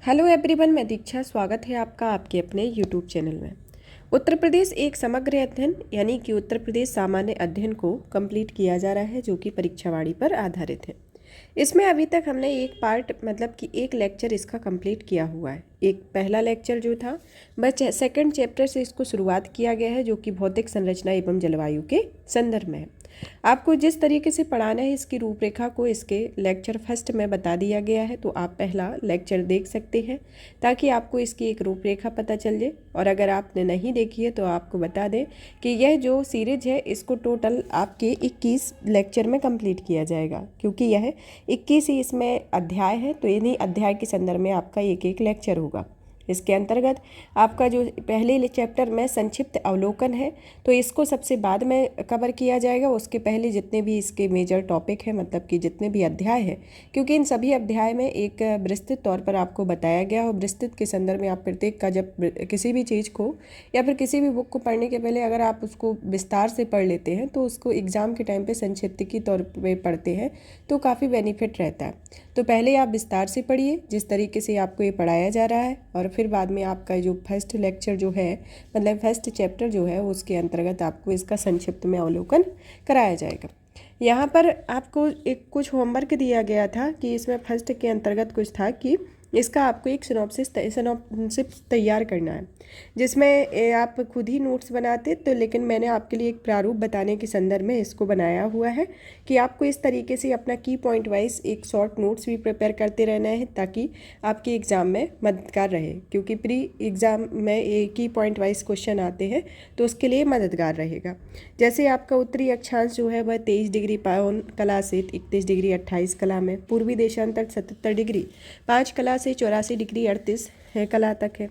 Hello everyone, मैं दीक्षा। स्वागत है आपका आपके अपने यूट्यूब चैनल में। उत्तर प्रदेश एक समग्र अध्ययन यानी कि उत्तर प्रदेश सामान्य अध्ययन को कंप्लीट किया जा रहा है, जो कि परीक्षावाड़ी पर आधारित है। इसमें अभी तक हमने एक पार्ट मतलब कि एक लेक्चर इसका कंप्लीट किया हुआ है। एक पहला लेक्चर जो था वह सेकंड चैप्टर से इसको शुरुआत किया गया है, जो कि भौतिक संरचना एवं जलवायु के संदर्भ में है। आपको जिस तरीके से पढ़ाना है इसकी रूपरेखा को इसके लेक्चर फर्स्ट में बता दिया गया है, तो आप पहला लेक्चर देख सकते हैं ताकि आपको इसकी एक रूपरेखा पता चल जाए। और अगर आपने नहीं देखी है तो आपको बता दें कि यह जो सीरीज है इसको टोटल आपके 21 लेक्चर में कंप्लीट किया जाएगा, क्योंकि यह 21 ही इसमें अध्याय है। तो इन्हीं अध्याय के संदर्भ में आपका एक एक लेक्चर होगा। इसके अंतर्गत आपका जो पहले चैप्टर में संक्षिप्त अवलोकन है, तो इसको सबसे बाद में कवर किया जाएगा। उसके पहले जितने भी इसके मेजर टॉपिक है, मतलब कि जितने भी अध्याय हैं, क्योंकि इन सभी अध्याय में एक विस्तृत तौर पर आपको बताया गया और विस्तृत के संदर्भ में आप प्रत्येक का जब किसी भी चीज़ को या फिर किसी भी बुक को पढ़ने के पहले अगर आप उसको विस्तार से पढ़ लेते हैं तो उसको एग्ज़ाम के टाइम पर संक्षिप्त की तौर पर पढ़ते हैं तो काफ़ी बेनिफिट रहता है। तो पहले आप विस्तार से पढ़िए जिस तरीके से आपको ये पढ़ाया जा रहा है, और फिर बाद में आपका जो फर्स्ट लेक्चर जो है मतलब फर्स्ट चैप्टर जो है उसके अंतर्गत आपको इसका संक्षिप्त में अवलोकन कराया जाएगा। यहाँ पर आपको एक कुछ होमवर्क दिया गया था कि इसमें फर्स्ट के अंतर्गत कुछ था कि इसका आपको एक सिनॉप्सिस तैयार करना है, जिसमें आप खुद ही नोट्स बनाते तो, लेकिन मैंने आपके लिए एक प्रारूप बताने के संदर्भ में इसको बनाया हुआ है कि आपको इस तरीके से अपना की पॉइंट वाइज एक शॉर्ट नोट्स भी प्रिपेयर करते रहना है ताकि आपके एग्ज़ाम में मददगार रहे, क्योंकि प्री एग्ज़ाम में एक की पॉइंट वाइज क्वेश्चन आते हैं तो उसके लिए मददगार रहेगा। जैसे आपका उत्तरी अक्षांश जो है वह 23 डिग्री पवन कला से 31 डिग्री 28 कला में, पूर्वी देशांतर 77 डिग्री 5 कला से 84 डिग्री 38 कला तक है।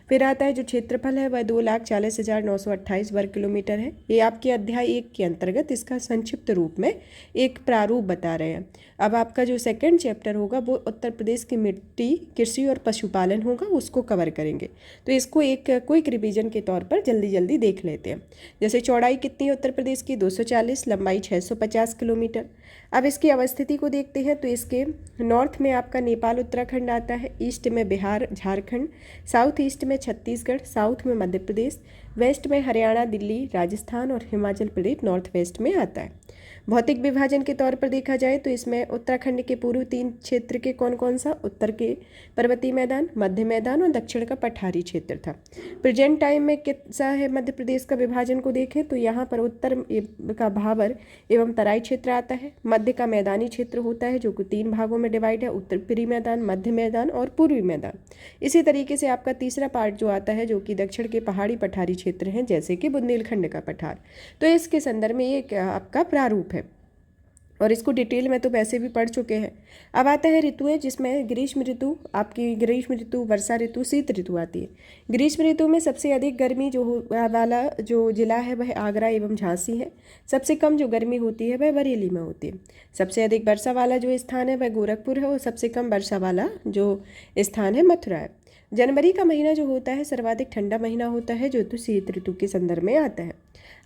फिर आता है जो क्षेत्रफल है वह 2,40,928 वर्ग किलोमीटर है। ये आपके अध्याय 1 के अंतर्गत इसका संक्षिप्त रूप में एक प्रारूप बता रहे हैं। अब आपका जो सेकंड चैप्टर होगा वो उत्तर प्रदेश की मिट्टी, कृषि और पशुपालन होगा, उसको कवर करेंगे। तो इसको एक क्विक रिवीजन के तौर पर जल्दी जल्दी देख लेते हैं। जैसे चौड़ाई कितनी है उत्तर प्रदेश की 240, लंबाई 650 किलोमीटर। अब इसकी अवस्थिति को देखते हैं तो इसके नॉर्थ में आपका नेपाल उत्तराखंड आता है, ईस्ट में बिहार झारखंड, साउथ ईस्ट में छत्तीसगढ़, साउथ में मध्य प्रदेश, वेस्ट में हरियाणा दिल्ली राजस्थान और हिमाचल प्रदेश नॉर्थ वेस्ट में आता है। भौतिक विभाजन के तौर पर देखा जाए तो इसमें उत्तराखंड के पूर्व 3 क्षेत्र के कौन कौन सा, उत्तर के पर्वतीय मैदान, मध्य मैदान और दक्षिण का पठारी क्षेत्र था। प्रेजेंट टाइम में कैसा है मध्य प्रदेश का विभाजन को देखें तो यहाँ पर उत्तर का भाबर एवं तराई क्षेत्र आता है, मध्य का मैदानी क्षेत्र होता है जो कि 3 भागों में डिवाइड है, उत्तरी मैदान, मध्य मैदान और पूर्वी मैदान। इसी तरीके से आपका तीसरा पार्ट जो आता है जो कि दक्षिण के पहाड़ी पठारी क्षेत्र हैं, जैसे कि बुंदेलखंड का पठार। तो इसके संदर्भ में ये आपका प्रारूप है और इसको डिटेल में तो वैसे भी पढ़ चुके हैं। अब आता है ऋतुएं, जिसमें ग्रीष्म ऋतु, आपकी ग्रीष्म ऋतु, वर्षा ऋतु, शीत ऋतु आती है। ग्रीष्म ऋतु में सबसे अधिक गर्मी वाला जो जिला है वह आगरा एवं झांसी है। सबसे कम जो गर्मी होती है वह बरेली में होती है। सबसे अधिक वर्षा वाला जो स्थान है वह गोरखपुर है और सबसे कम वर्षा वाला जो स्थान है मथुरा है। जनवरी का महीना जो होता है सर्वाधिक ठंडा महीना होता है, जो तो शीत ऋतु के संदर्भ में आता है।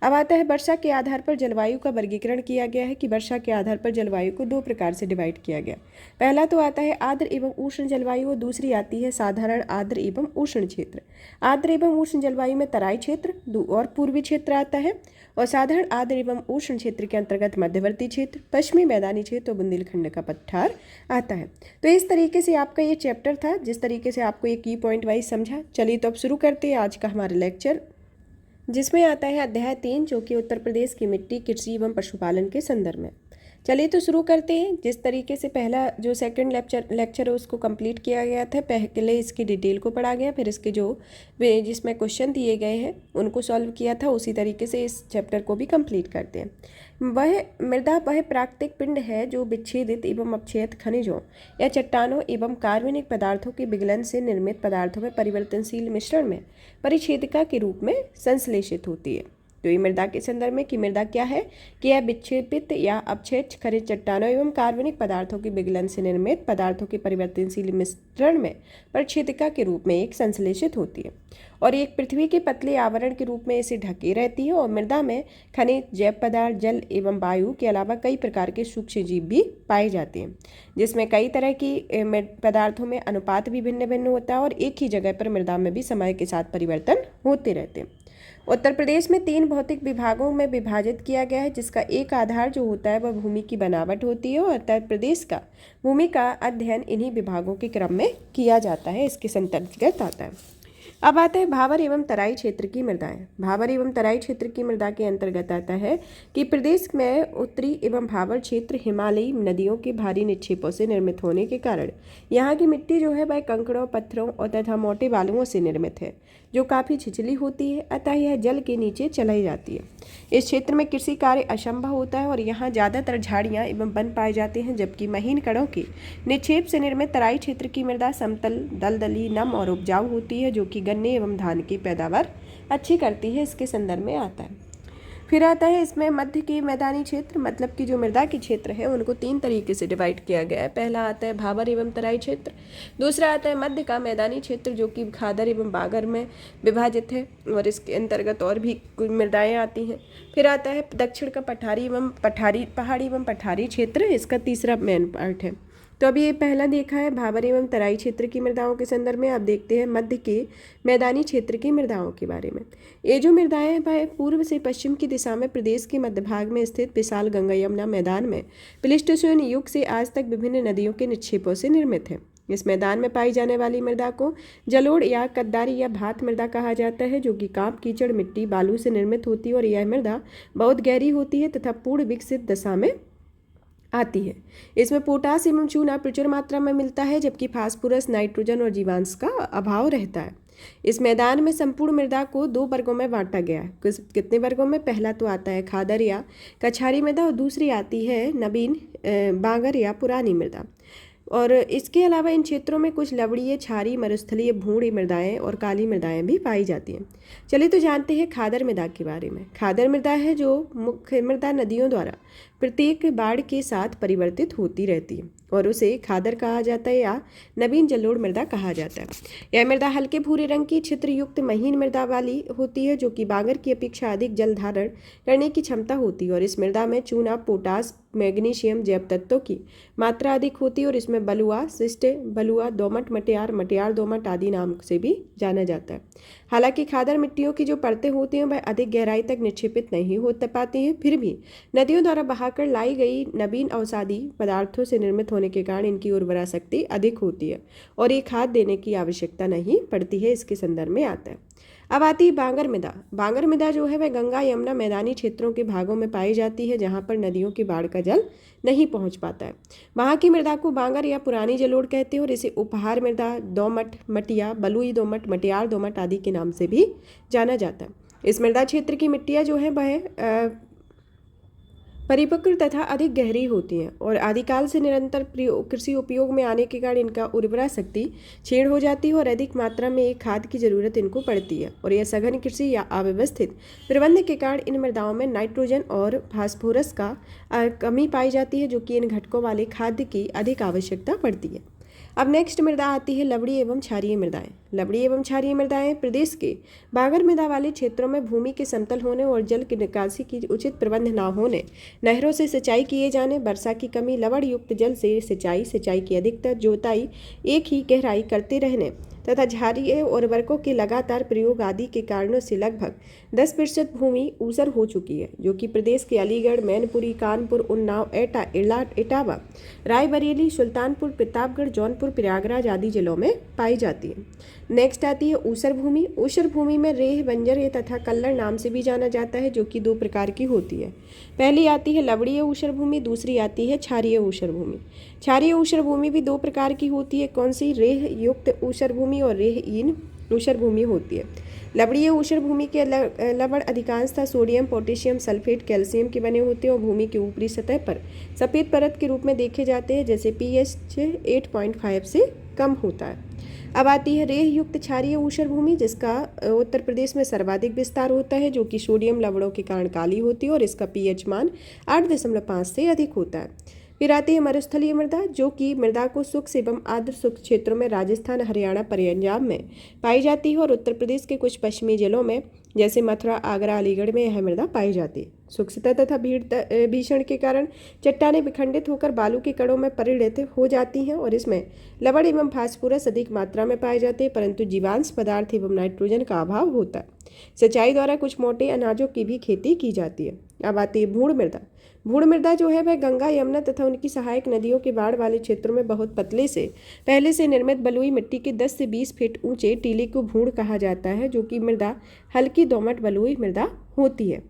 अब आता है वर्षा के आधार पर जलवायु का वर्गीकरण किया गया है कि वर्षा के आधार पर जलवायु को 2 प्रकार से डिवाइड किया गया। पहला तो आता है आर्द्र एवं उष्ण जलवायु और दूसरी आती है साधारण आर्द्र एवं उष्ण क्षेत्र। आर्द्र एवं उष्ण जलवायु में तराई क्षेत्र और पूर्वी क्षेत्र आता है, और साधारण आर्द्र एवं उष्ण क्षेत्र के अंतर्गत मध्यवर्ती क्षेत्र, पश्चिमी मैदानी क्षेत्र और बुंदेलखंड का पठार आता है। तो इस तरीके से आपका ये चैप्टर था, जिस तरीके से आपको एक की पॉइंट वाइज समझा। चलिए तो अब शुरू करते हैं आज का हमारा लेक्चर, जिसमें आता है अध्याय 3 जो कि उत्तर प्रदेश की मिट्टी, कृषि एवं पशुपालन के संदर्भ में। चलिए तो शुरू करते हैं। जिस तरीके से पहला जो सेकंड लेक्चर है उसको कंप्लीट किया गया था, पहले इसकी डिटेल को पढ़ा गया, फिर इसके जो जिसमें क्वेश्चन दिए गए हैं उनको सॉल्व किया था, उसी तरीके से इस चैप्टर को भी कंप्लीट करते हैं। वह मृदा वह प्राकृतिक पिंड है जो विच्छेदित एवं अपक्षयित खनिजों या चट्टानों एवं कार्बनिक पदार्थों के विगलन से निर्मित पदार्थों में परिवर्तनशील मिश्रण में परिच्छेदिका के रूप में संश्लेषित होती है। उपयोगी मृदा के संदर्भ में कि मृदा क्या है कि यह विक्षेपित या अपक्षेत्र खनिज चट्टानों एवं कार्बनिक पदार्थों के विगलन से निर्मित पदार्थों के परिवर्तनशील मिश्रण में प्रक्षेपिका के रूप में एक संश्लेषित होती है और एक पृथ्वी के पतले आवरण के रूप में इसे ढके रहती है। और मृदा में खनिज, जैव पदार्थ, जल एवं वायु के अलावा कई प्रकार के सूक्ष्म जीव भी पाए जाते हैं, जिसमें कई तरह की पदार्थों में अनुपात भी भिन्न भिन्न होता है और एक ही जगह पर मृदा में भी समय के साथ परिवर्तन होते रहते हैं। उत्तर प्रदेश में 3 भौतिक विभागों में विभाजित किया गया है, जिसका एक आधार जो होता है वह भूमि की बनावट होती है और उत्तर प्रदेश का भूमि का अध्ययन इन्हीं विभागों के क्रम में किया जाता है, इसके अंतर्गत आता है। अब आते हैं भावर एवं तराई क्षेत्र की मृदाएं। भावर एवं तराई क्षेत्र की मृदा के अंतर्गत आता है कि प्रदेश में उत्तरी एवं भावर क्षेत्र हिमालयी नदियों के भारी निक्षेपों से निर्मित होने के कारण यहाँ की मिट्टी जो है वह कंकड़ों, पत्थरों और तथा मोटे बालुओं से निर्मित है, जो काफ़ी छिछली होती है, अतः यह जल के नीचे चलाई जाती है। इस क्षेत्र में कृषि कार्य असंभव होता है और यहाँ ज़्यादातर झाड़ियाँ एवं वन पाए जाते हैं, जबकि महीन कणों के निक्षेप से निर्मित तराई क्षेत्र की मृदा समतल, दलदली, नम और उपजाऊ होती है, जो कि गन्ने एवं धान की पैदावार अच्छी करती है, इसके संदर्भ में आता है। फिर आता है इसमें मध्य के मैदानी क्षेत्र, मतलब कि जो मृदा के क्षेत्र है उनको 3 तरीके से डिवाइड किया गया है। पहला आता है भावर एवं तराई क्षेत्र, दूसरा आता है मध्य का मैदानी क्षेत्र जो कि खादर एवं बागर में विभाजित है और इसके अंतर्गत और भी कुछ मृदाएँ आती हैं। फिर आता है दक्षिण का पहाड़ी एवं पठारी क्षेत्र, इसका तीसरा मेन पार्ट है। तो अभी ये पहला देखा है भावर एवं तराई क्षेत्र की मृदाओं के संदर्भ में। अब देखते हैं मध्य के मैदानी क्षेत्र की मृदाओं के बारे में। ये जो मृदाएं हैं वह पूर्व से पश्चिम की दिशा में प्रदेश के मध्य भाग में स्थित विशाल गंगा यमुना मैदान में प्लीस्टोसीन युग से आज तक विभिन्न नदियों के निक्षेपों से निर्मित है। इस मैदान में पाई जाने वाली मृदा को जलोढ़ या कद्दारी या भात मृदा कहा जाता है, जो कि कांप, कीचड़, मिट्टी, बालू से निर्मित होती है और यह मृदा बहुत गहरी होती है तथा पूर्ण विकसित दशा में आती है। इसमें पोटास एवं चूना प्रचुर मात्रा में मिलता है, जबकि फास्फोरस, नाइट्रोजन और जीवांश का अभाव रहता है। इस मैदान में संपूर्ण मृदा को 2 वर्गों में बांटा गया है। कितने वर्गों में? पहला तो आता है खादर या कछारी मृदा और दूसरी आती है नवीन बांगर या पुरानी मृदा। और इसके अलावा इन क्षेत्रों में कुछ लवणीय, क्षारीय, मरुस्थलीय, भूरी मृदाएं और काली मृदाएं भी पाई जाती हैं। चलिए तो जानते हैं खादर मृदा के बारे में। खादर मृदा है जो मुख्य मृदा नदियों द्वारा प्रत्येक बाढ़ के साथ परिवर्तित होती रहती है और उसे खादर कहा जाता है या नवीन जलोढ़ मृदा कहा जाता है। यह मृदा हल्के भूरे रंग की छिद्रयुक्त महीन मृदा वाली होती है, जो कि बांगर की अपेक्षा अधिक जल धारण करने की क्षमता होती है और इस मृदा में चूना, पोटास, मैग्नीशियम जैव तत्वों की मात्रा अधिक होती है और इसमें बलुआ, शिष्ट बलुआ, दोमट मटियार, मटियार दोमट आदि नाम से भी जाना जाता है। हालांकि खादर मिट्टियों की जो परतें होती हैं वह अधिक गहराई तक निक्षेपित नहीं हो पाती हैं, फिर भी नदियों द्वारा बहाकर लाई गई नवीन औषधि पदार्थों से निर्मित होने के कारण इनकी उर्वरा शक्ति अधिक होती है और ये खाद देने की आवश्यकता नहीं पड़ती है, इसके संदर्भ में आता है। अब आती है बांगर मृदा। बांगर मृदा जो है वह गंगा यमुना मैदानी क्षेत्रों के भागों में पाई जाती है, जहाँ पर नदियों की बाढ़ का जल नहीं पहुँच पाता है। वहाँ की मृदा को बांगर या पुरानी जलोढ़ कहते हैं और इसे उपहार मृदा, दोमट, मटिया, बलुई दोमट, मटियार दोमट आदि के नाम से भी जाना जाता है। इस मृदा क्षेत्र की मिट्टियाँ जो है वह परिपक्व तथा अधिक गहरी होती हैं और आदिकाल से निरंतर कृषि उपयोग में आने के कारण इनका उर्वरा शक्ति क्षीण हो जाती है और अधिक मात्रा में एक खाद की जरूरत इनको पड़ती है और यह सघन कृषि या अव्यवस्थित प्रबंध के कारण इन मृदाओं में नाइट्रोजन और फास्फोरस का कमी पाई जाती है, जो कि इन घटकों वाले खाद्य की अधिक आवश्यकता पड़ती है। अब नेक्स्ट मृदा आती है लवणीय एवं क्षारीय मृदाएं। लवणीय एवं क्षारीय मृदाएं प्रदेश के बांगर मृदा वाले क्षेत्रों में भूमि के समतल होने और जल की निकासी की उचित प्रबंध न होने, नहरों से सिंचाई किए जाने, वर्षा की कमी, लवण युक्त जल से सिंचाई की अधिकतर जोताई एक ही गहराई करते रहने तथा क्षारीय उर्वरकों के लगातार प्रयोग आदि के कारणों से लगभग 10% भूमि ऊसर हो चुकी है, जो कि प्रदेश के अलीगढ़, मैनपुरी, कानपुर, उन्नाव, एटा, इटावा, रायबरेली, सुल्तानपुर, प्रतापगढ़, जौनपुर, प्रयागराज आदि जिलों में पाई जाती है। नेक्स्ट आती है ऊसर भूमि। ऊसर भूमि में रेह, बंजर तथा कल्लर नाम से भी जाना जाता है, जो कि 2 प्रकार की होती है। पहली आती है लवणीय ऊसर भूमि, दूसरी आती है क्षारीय ऊसर भूमि। क्षारीय ऊसर भूमि भी 2 प्रकार की होती है। कौन सी? रेह युक्त ऊसर भूमि और रेहहीन ऊसर भूमि होती है। लवणीय ऊसर भूमि के लवण अधिकांशतः सोडियम, पोटेशियम सल्फेट, कैल्शियम के बने होते हैं और भूमि की ऊपरी सतह पर सफ़ेद परत के रूप में देखे जाते हैं, जैसे pH 8.5 से कम होता है। अब आती है रेह युक्त क्षारीय ऊषर भूमि, जिसका उत्तर प्रदेश में सर्वाधिक विस्तार होता है, जो कि सोडियम लवणों के कारण काली होती है और इसका पीएच मान 8.5 से अधिक होता है। फिर आती है मरुस्थलीय मृदा, जो कि मृदा को शुष्क एवं आर्द्र शुष्क क्षेत्रों में राजस्थान, हरियाणा, पंजाब में पाई जाती है और उत्तर प्रदेश के कुछ पश्चिमी जिलों में जैसे मथुरा, आगरा, अलीगढ़ में यह मृदा पाई जाती है। शुष्कता तथा भीषण के कारण चट्टानें विखंडित होकर बालू के कणों में परिणत हो जाती हैं और इसमें लवण एवं फास्फोरस अधिक मात्रा में पाए जाते हैं, परंतु जीवांश पदार्थ एवं नाइट्रोजन का अभाव होता है। सिंचाई द्वारा कुछ मोटे अनाजों की भी खेती की जाती है। अब आती है भूण मृदा। भूण मृदा जो है वह गंगा, यमुना तथा उनकी सहायक नदियों के बाढ़ वाले क्षेत्रों में बहुत पहले से निर्मित बलुई मिट्टी के 10 से 20 फीट ऊंचे टीले को भूण कहा जाता है, जो कि मृदा हल्की दोमट बलुई मृदा होती है।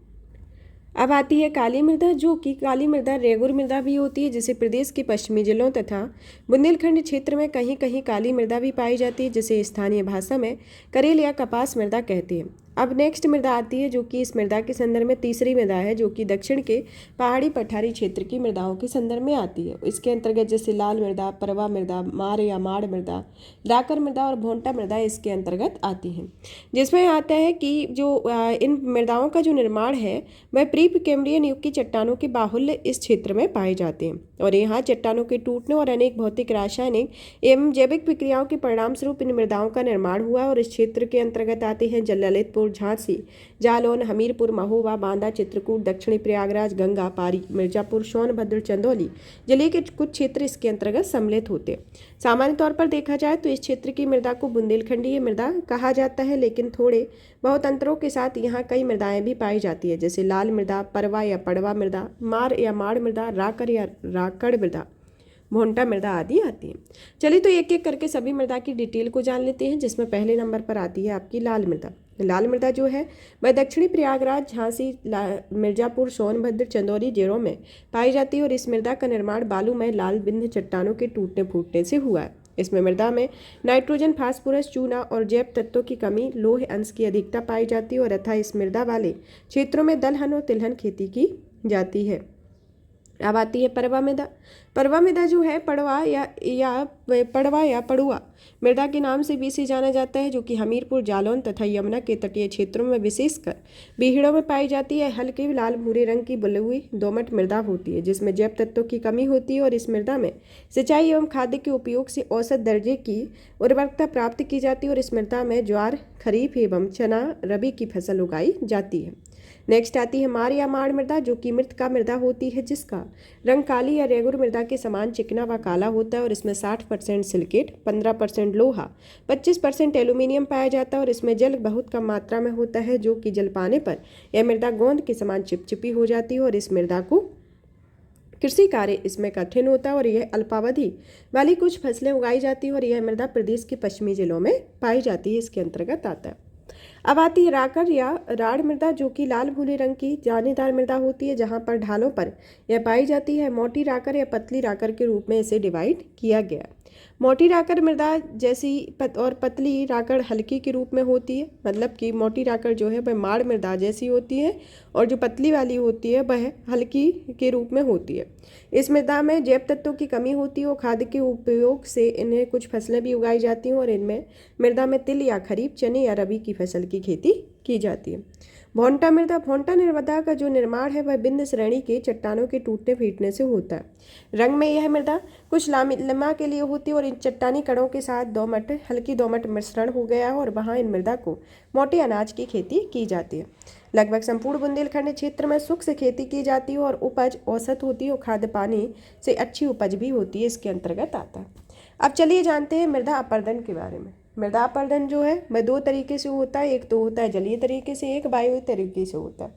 अब आती है काली मृदा, जो कि काली मृदा रेगुर मृदा भी होती है, जिसे प्रदेश के पश्चिमी जिलों तथा बुंदेलखंड क्षेत्र में कहीं कहीं काली मृदा भी पाई जाती है, जिसे स्थानीय भाषा में करेल या कपास मृदा कहते हैं। अब नेक्स्ट मृदा आती है, जो कि इस मृदा के संदर्भ में तीसरी मृदा है, जो कि दक्षिण के पहाड़ी पठारी क्षेत्र की मृदाओं के संदर्भ में आती है। इसके अंतर्गत जैसे लाल मृदा, परवा मृदा, मार या माड़ मृदा, राकर मृदा और भोंटा मृदा इसके अंतर्गत आती हैं, जिसमें आता है कि जो इन मृदाओं का जो निर्माण है वह प्री कैम्ब्रियन युग की चट्टानों के बाहुल्य इस क्षेत्र में पाए जाते हैं और यहाँ चट्टानों के टूटने और अनेक भौतिक, रासायनिक एवं जैविक प्रक्रियाओं के परिणाम स्वरूप इन मृदाओं का निर्माण हुआ और इस क्षेत्र के अंतर्गत आते हैं ललितपुर, झांसी, जालौन, हमीरपुर, महोबा, बांदा, चित्रकूट, दक्षिणी प्रयागराज, गंगा, पारी, मिर्जापुर, सोनभद्र, चंदौली जिले के कुछ क्षेत्र इसके अंतर्गत सम्मिलित होते हैं। सामान्य तौर पर देखा जाए तो इस क्षेत्र की मृदा को बुंदेलखंडीय मृदा कहा जाता है, लेकिन थोड़े बहुत अंतरों के साथ यहाँ कई मृदाएं भी पाई जाती है, जैसे लाल मृदा, परवा या पड़वा मृदा, मार या माड़ मृदा, राकर या राकड़ मृदा, भोंटा मृदा आदि आती है। चलिए तो एक एक करके सभी मृदा की डिटेल को जान लेते हैं, जिसमें पहले नंबर पर आती है आपकी लाल मृदा। लाल मृदा जो है वह दक्षिणी प्रयागराज, झांसी, मिर्जापुर, सोनभद्र, चंदौली जिलों में पाई जाती है और इस मृदा का निर्माण बालूमय लाल बिंद चट्टानों के टूटने फूटने से हुआ है। इसमें मृदा में नाइट्रोजन, फास्फोरस, चूना और जैव तत्वों की कमी, लोह अंश की अधिकता पाई जाती है और तथा इस मृदा वाले क्षेत्रों में दलहन और तिलहन खेती की जाती है। अब आती है परवा मृदा। परवा मृदा जो है पड़वा या पड़ुआ मृदा के नाम से भी इसे जाना जाता है, जो कि हमीरपुर, जालौन तथा यमुना के तटीय क्षेत्रों में विशेषकर बीहड़ों में पाई जाती है। हल्के लाल भूरे रंग की बलुई दोमट मृदा होती है, जिसमें जैव तत्वों की कमी होती है और इस मृदा में सिंचाई एवं खाद्य के उपयोग से औसत दर्जे की उर्वरकता प्राप्त की जाती है और इस मृदा में ज्वार, खरीफ एवं चना, रबी की फसल उगाई जाती है। नेक्स्ट आती है मार या माड़ मृदा, जो कि मृतका मृदा होती है, जिसका रंग काली या रेगुर मृदा के समान चिकना व काला होता है और इसमें 60% सिलिकेट, 15% लोहा, 25% एल्यूमिनियम पाया जाता है और इसमें जल बहुत कम मात्रा में होता है, जो कि जल पाने पर यह मृदा गोंद के समान चिपचिपी हो जाती है और इस मृदा को कृषि कार्य इसमें कठिन होता है और यह अल्पावधि वाली कुछ फसलें उगाई जाती है और यह मृदा प्रदेश के पश्चिमी जिलों में पाई जाती है, इसके अंतर्गत आता है। अब आती है राकर या राड़ मृदा, जो कि लाल भूरे रंग की जानेदार मृदा होती है, जहां पर ढालों पर यह पाई जाती है। मोटी राकर या पतली राकर के रूप में इसे डिवाइड किया गया। मोटी राकर मृदा जैसी और पतली राकर हल्की के रूप में होती है, मतलब कि मोटी राकर जो है वह माड़ मृदा जैसी होती है और जो पतली वाली होती है वह हल्की के रूप में होती है। इस मृदा में जैव तत्वों की कमी होती है और खाद्य के उपयोग से इन्हें कुछ फसलें भी उगाई जाती हैं और इनमें मृदा में तिल या खरीफ, चने या रबी की फसल की खेती की जाती है। भोंटा मृदा। भोंटा मृदा का जो निर्माण है वह बिंद श्रेणी के चट्टानों के टूटने फीटने से होता है। रंग में यह मृदा कुछ लम्मा के लिए होती है और इन चट्टानी कणों के साथ हल्की दोमट मिश्रण हो गया है और वहाँ इन मृदा को मोटे अनाज की खेती की जाती है। लगभग संपूर्ण बुंदेलखंड क्षेत्र में शुष्क खेती की जाती है और उपज औसत होती है और खाद्य पानी से अच्छी उपज भी होती है, इसके अंतर्गत आता है। अब चलिए जानते हैं मृदा अपर्दन के बारे में। मृदा अपर्दन जो है वह दो तरीके से होता है, एक तो होता है जलीय तरीके से, एक वायुवीय तरीके से होता है।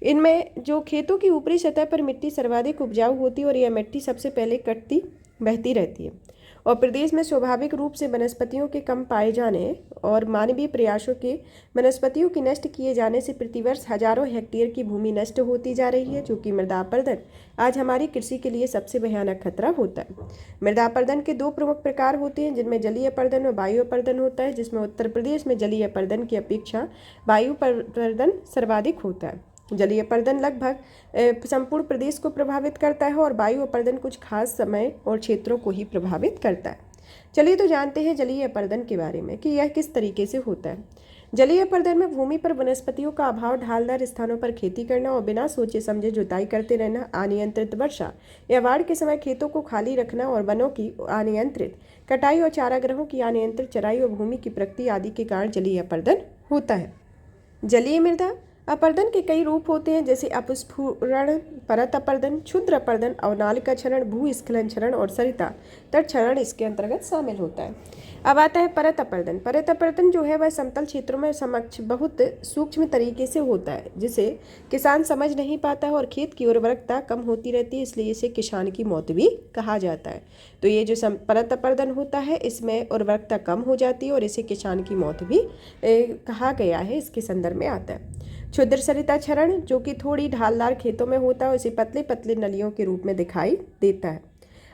इनमें जो खेतों की ऊपरी सतह पर मिट्टी सर्वाधिक उपजाऊ होती है और यह मिट्टी सबसे पहले कटती बहती रहती है और प्रदेश में स्वाभाविक रूप से वनस्पतियों के कम पाए जाने और मानवीय प्रयासों के वनस्पतियों के नष्ट किए जाने से प्रतिवर्ष हजारों हेक्टेयर की भूमि नष्ट होती जा रही है, जो कि मृदा अपर्दन आज हमारी कृषि के लिए सबसे भयानक खतरा होता है। मृदा अपर्दन के दो प्रमुख प्रकार होते हैं, जिनमें जलीय अपर्दन और वायु अपर्दन होता है, जिसमें उत्तर प्रदेश में जलीय अपर्दन की अपेक्षा वायु अपर्दन सर्वाधिक होता है। जलीय अपर्दन लगभग संपूर्ण प्रदेश को प्रभावित करता है और वायु अपर्दन कुछ खास समय और क्षेत्रों को ही प्रभावित करता है। चलिए तो जानते हैं जलीय अपर्दन के बारे में कि यह किस तरीके से होता है। जलीय अपर्दन में भूमि पर वनस्पतियों का अभाव, ढालदार स्थानों पर खेती करना और बिना सोचे समझे जुताई करते रहना, अनियंत्रित वर्षा या बाढ़ के समय खेतों को खाली रखना और वनों की अनियंत्रित कटाई और चारागाहों की अनियंत्रित चराई और भूमि की प्रगति आदि के कारण जलीय अपर्दन होता है। जलीय मृदा अपर्दन के कई रूप होते हैं, जैसे अपस्फुरण, परत अपर्दन, क्षुद्र अपर्दन, अवनालिका क्षरण, भूस्खलन क्षरण और सरिता तट क्षरण इसके अंतर्गत शामिल होता है। अब आता है परत अपर्दन। परत अपर्दन जो है वह समतल क्षेत्रों में समक्ष बहुत सूक्ष्म तरीके से होता है, जिसे किसान समझ नहीं पाता है और खेत की उर्वरकता कम होती रहती है, इसलिए इसे किसान की मौत भी कहा जाता है। तो ये जो परत अपर्दन होता है इसमें उर्वरकता कम हो जाती है और इसे किसान की मौत भी कहा गया है, इसके संदर्भ में आता है। क्षुद्र सरिता क्षरण जो कि थोड़ी ढालदार खेतों में होता है, उसे पतले पतले नलियों के रूप में दिखाई देता है।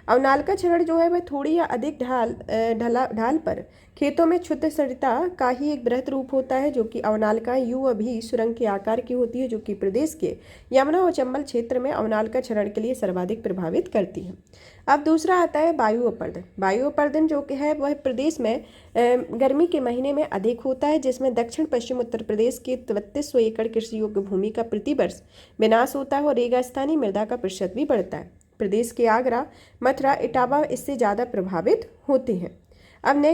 अवनालिका क्षरण जो है वह थोड़ी या अधिक ढाल पर खेतों में क्षुद्र सरिता का ही एक बृहद रूप होता है, जो कि अवनालिकाएं यू अभी सुरंग के आकार की होती है, जो कि प्रदेश के यमुना और चंबल क्षेत्र में अवनालिका क्षरण के लिए सर्वाधिक प्रभावित करती है। अब दूसरा आता है वायु अपर्दन। वायु अपर्दन जो कि है वह प्रदेश में गर्मी के महीने में अधिक होता है, जिसमें दक्षिण पश्चिम उत्तर प्रदेश के 3300 एकड़ कृषि योग्य भूमि का प्रतिवर्ष विनाश होता है और रेगिस्तानी मृदा का प्रतिशत भी बढ़ता है। प्रदेश के आगरा, मथुरा, इटावा इससे ज़्यादा प्रभावित होते हैं। अब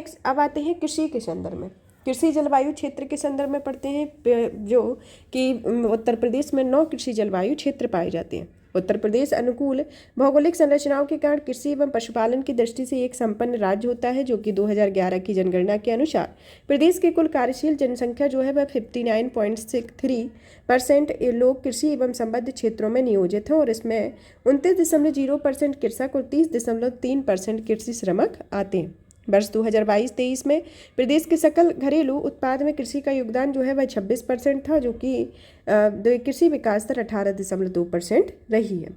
आते हैं कृषि के संदर्भ में। कृषि जलवायु क्षेत्र के संदर्भ में पढ़ते हैं, जो कि उत्तर प्रदेश में 9 कृषि जलवायु क्षेत्र पाए जाते हैं। उत्तर प्रदेश अनुकूल भौगोलिक संरचनाओं के कारण कृषि एवं पशुपालन की दृष्टि से एक संपन्न राज्य होता है, जो कि 2011 की जनगणना के अनुसार प्रदेश की कुल कार्यशील जनसंख्या जो है वह 59.63% लोग कृषि एवं संबद्ध क्षेत्रों में नियोजित हैं और इसमें 29.0% कृषक और 30.3% कृषि श्रमिक आते हैं। वर्ष 2022-23 में प्रदेश के सकल घरेलू उत्पाद में कृषि का योगदान जो है वह 26% था, जो कि कृषि विकास दर 18.2% रही है।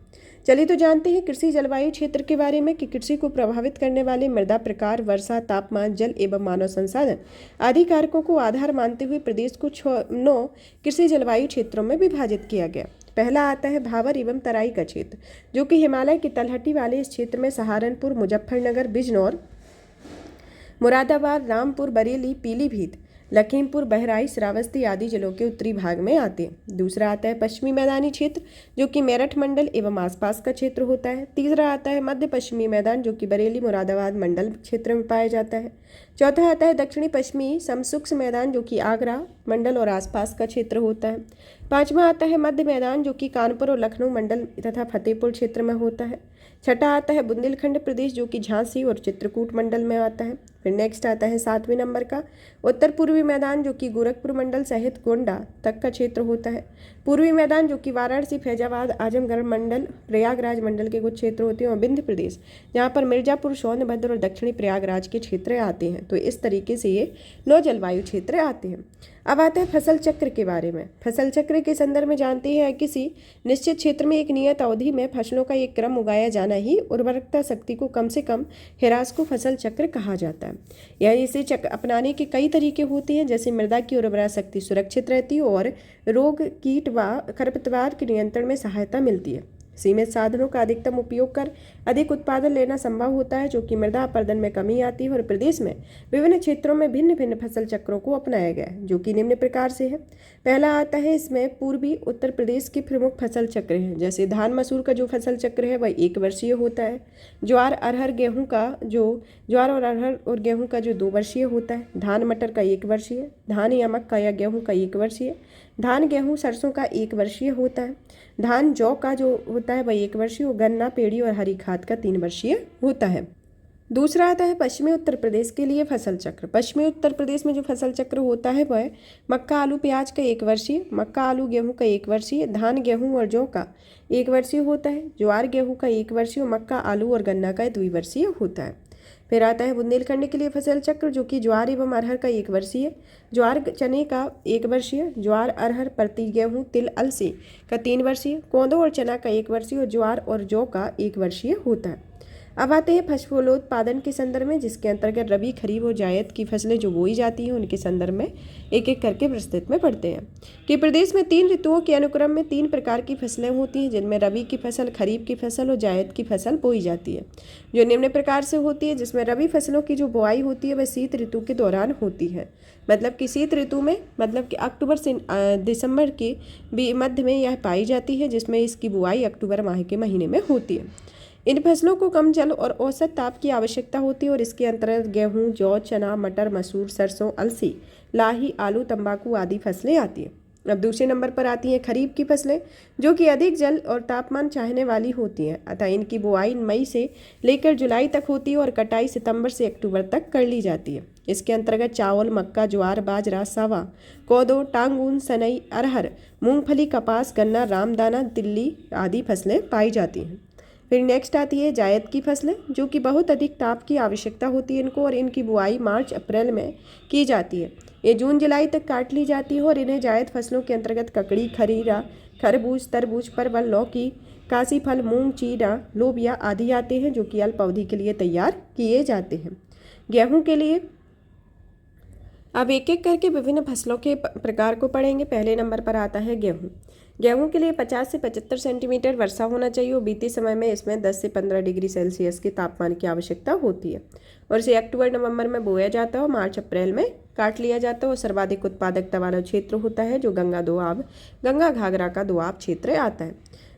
चलिए तो जानते हैं कृषि जलवायु क्षेत्र के बारे में कि कृषि को प्रभावित करने वाले मृदा प्रकार, वर्षा, तापमान, जल एवं मानव संसाधन आदि कारकों को आधार मानते हुए प्रदेश को 9 कृषि जलवायु क्षेत्रों में विभाजित किया गया। पहला आता है भावर एवं तराई का क्षेत्र, जो कि हिमालय की तलहटी वाले इस क्षेत्र में सहारनपुर, मुजफ्फरनगर, बिजनौर, मुरादाबाद, रामपुर, बरेली, पीलीभीत, लखीमपुर, बहराइच, श्रावस्ती आदि जिलों के उत्तरी भाग में आते हैं। दूसरा आता है पश्चिमी मैदानी क्षेत्र, जो कि मेरठ मंडल एवं आसपास का क्षेत्र होता है। तीसरा आता है मध्य पश्चिमी मैदान, जो कि बरेली, मुरादाबाद मंडल क्षेत्र में पाया जाता है। चौथा आता है दक्षिणी पश्चिमी समशुष्क मैदान, जो कि आगरा मंडल और आसपास का क्षेत्र होता है। पांचवा आता है मध्य मैदान, जो कि कानपुर और लखनऊ मंडल तथा फतेहपुर क्षेत्र में होता है। छठा आता है बुंदेलखंड प्रदेश, जो कि झांसी और चित्रकूट मंडल में आता है। फिर नेक्स्ट आता है 7वें नंबर का उत्तर पूर्वी मैदान, जो कि गोरखपुर मंडल सहित गोंडा तक का क्षेत्र होता है। पूर्वी मैदान, जो कि वाराणसी, फैजाबाद, आजमगढ़ मंडल, प्रयागराज मंडल के कुछ क्षेत्र होते हैं, और विंध्य प्रदेश, जहाँ पर मिर्जापुर, सोनभद्र और दक्षिणी प्रयागराज के क्षेत्र आते हैं। तो इस तरीके से ये 9 जलवायु क्षेत्र आते हैं। अब आते हैं फसल चक्र के बारे में। फसल चक्र के संदर्भ में जानते हैं किसी निश्चित क्षेत्र में एक नियत अवधि में फसलों का एक क्रम उगाया जाना ही उर्वरकता शक्ति को कम से कम ह्रास को फसल चक्र कहा जाता है। यह इसे अपनाने के कई तरीके होते हैं, जैसे मृदा की उर्वरा शक्ति सुरक्षित रहती है और रोग, कीट व खरपतवार के नियंत्रण में सहायता मिलती है। सीमित साधनों का अधिकतम उपयोग कर अधिक उत्पादन लेना संभव होता है, जो कि मृदा अपर्दन में कमी आती है। और प्रदेश में विभिन्न क्षेत्रों में भिन्न भिन्न फसल चक्रों को अपनाया गया है, जो कि निम्न प्रकार से है। पहला आता है इसमें पूर्वी उत्तर प्रदेश के प्रमुख फसल चक्र हैं, जैसे धान मसूर का जो फसल चक्र है वह 1 वर्षीय होता है। ज्वार और गेहूँ का जो 2 वर्षीय होता है। धान मटर का 1 वर्षीय, धान या मक्का या गेहूँ का 1 वर्षीय, धान गेहूँ सरसों का 1 वर्षीय होता है। धान जौ का जो होता है वह 1 वर्षीय, और गन्ना, पेड़ी और हरी खाद का 3 वर्षीय होता है। दूसरा आता है पश्चिमी उत्तर प्रदेश के लिए फसल चक्र। पश्चिमी उत्तर प्रदेश में जो फसल चक्र होता है वह मक्का, आलू, प्याज का 1 वर्षीय, मक्का, आलू, गेहूं का 1 वर्षीय, धान, गेहूं और जौ का 1 वर्षीय होता है। ज्वार, गेहूं का 1 वर्षीय, मक्का, आलू और गन्ना का 2 वर्षीय होता है। फिर आता है बुंदेलखंड के लिए फसल चक्र, जो कि ज्वार एवं अरहर का 1 वर्षीय, ज्वार चने का 1 वर्षीय, ज्वार, अरहर, प्रति गेहूँ, तिल, अलसी का 3 वर्षीय, कोंदो और चना का 1 वर्षीय और ज्वार और जौ का 1 वर्षीय होता है। अब आते हैं फसलोत्पादन के संदर्भ में, जिसके अंतर्गत रबी, खरीफ और जायद की फसलें जो बोई जाती हैं उनके संदर्भ में एक एक करके विस्तृत में पढ़ते हैं कि प्रदेश में 3 ऋतुओं के अनुक्रम में 3 प्रकार की फसलें होती हैं, जिनमें रबी की फसल, खरीफ की फसल और जायद की फसल बोई जाती है, जो निम्न प्रकार से होती है। जिसमें रबी फसलों की जो बुआई होती है वह शीत ऋतु के दौरान होती है, मतलब कि शीत ऋतु में, मतलब कि अक्टूबर से दिसंबर के मध्य में यह पाई जाती है, जिसमें इसकी बुआई अक्टूबर माह के महीने में होती है। इन फसलों को कम जल और औसत ताप की आवश्यकता होती है और इसके अंतर्गत गेहूं, जौ, चना, मटर, मसूर, सरसों, अलसी, लाही, आलू, तंबाकू आदि फसलें आती हैं। अब दूसरे नंबर पर आती हैं खरीफ की फसलें, जो कि अधिक जल और तापमान चाहने वाली होती हैं, अतः इनकी बुआई मई से लेकर जुलाई तक होती है और कटाई सितंबर से अक्टूबर तक कर ली जाती है। इसके अंतर्गत चावल, मक्का, ज्वार, बाजरा, सावा, कोदो, टांगून, सनई, अरहर, मूंगफली, कपास, गन्ना, रामदाना, तिल्ली आदि फसलें पाई जाती हैं। फिर नेक्स्ट आती है जायद की फसलें, जो कि बहुत अधिक ताप की आवश्यकता होती है इनको, और इनकी बुआई मार्च अप्रैल में की जाती है। ये जून जुलाई तक काट ली जाती है और इन्हें जायद फसलों के अंतर्गत ककड़ी, खीरा, खरबूज, तरबूज, परवल, लौकी, कासी फल, मूंग, चीरा, लोबिया आदि आते हैं, जो कि अल्प अवधि के लिए तैयार किए जाते हैं। गेहूँ के लिए अब एक एक करके विभिन्न फसलों के प्रकार को पढ़ेंगे। पहले नंबर पर आता है गेहूँ। गेहूं के लिए 50 से 75 सेंटीमीटर वर्षा होना चाहिए और बीते समय में इसमें 10 से 15 डिग्री सेल्सियस के तापमान की आवश्यकता होती है और इसे अक्टूबर नवंबर में बोया जाता है और मार्च अप्रैल में काट लिया जाता है और सर्वाधिक उत्पादकता वाला क्षेत्र होता है जो गंगा घाघरा का दोआब क्षेत्र आता है।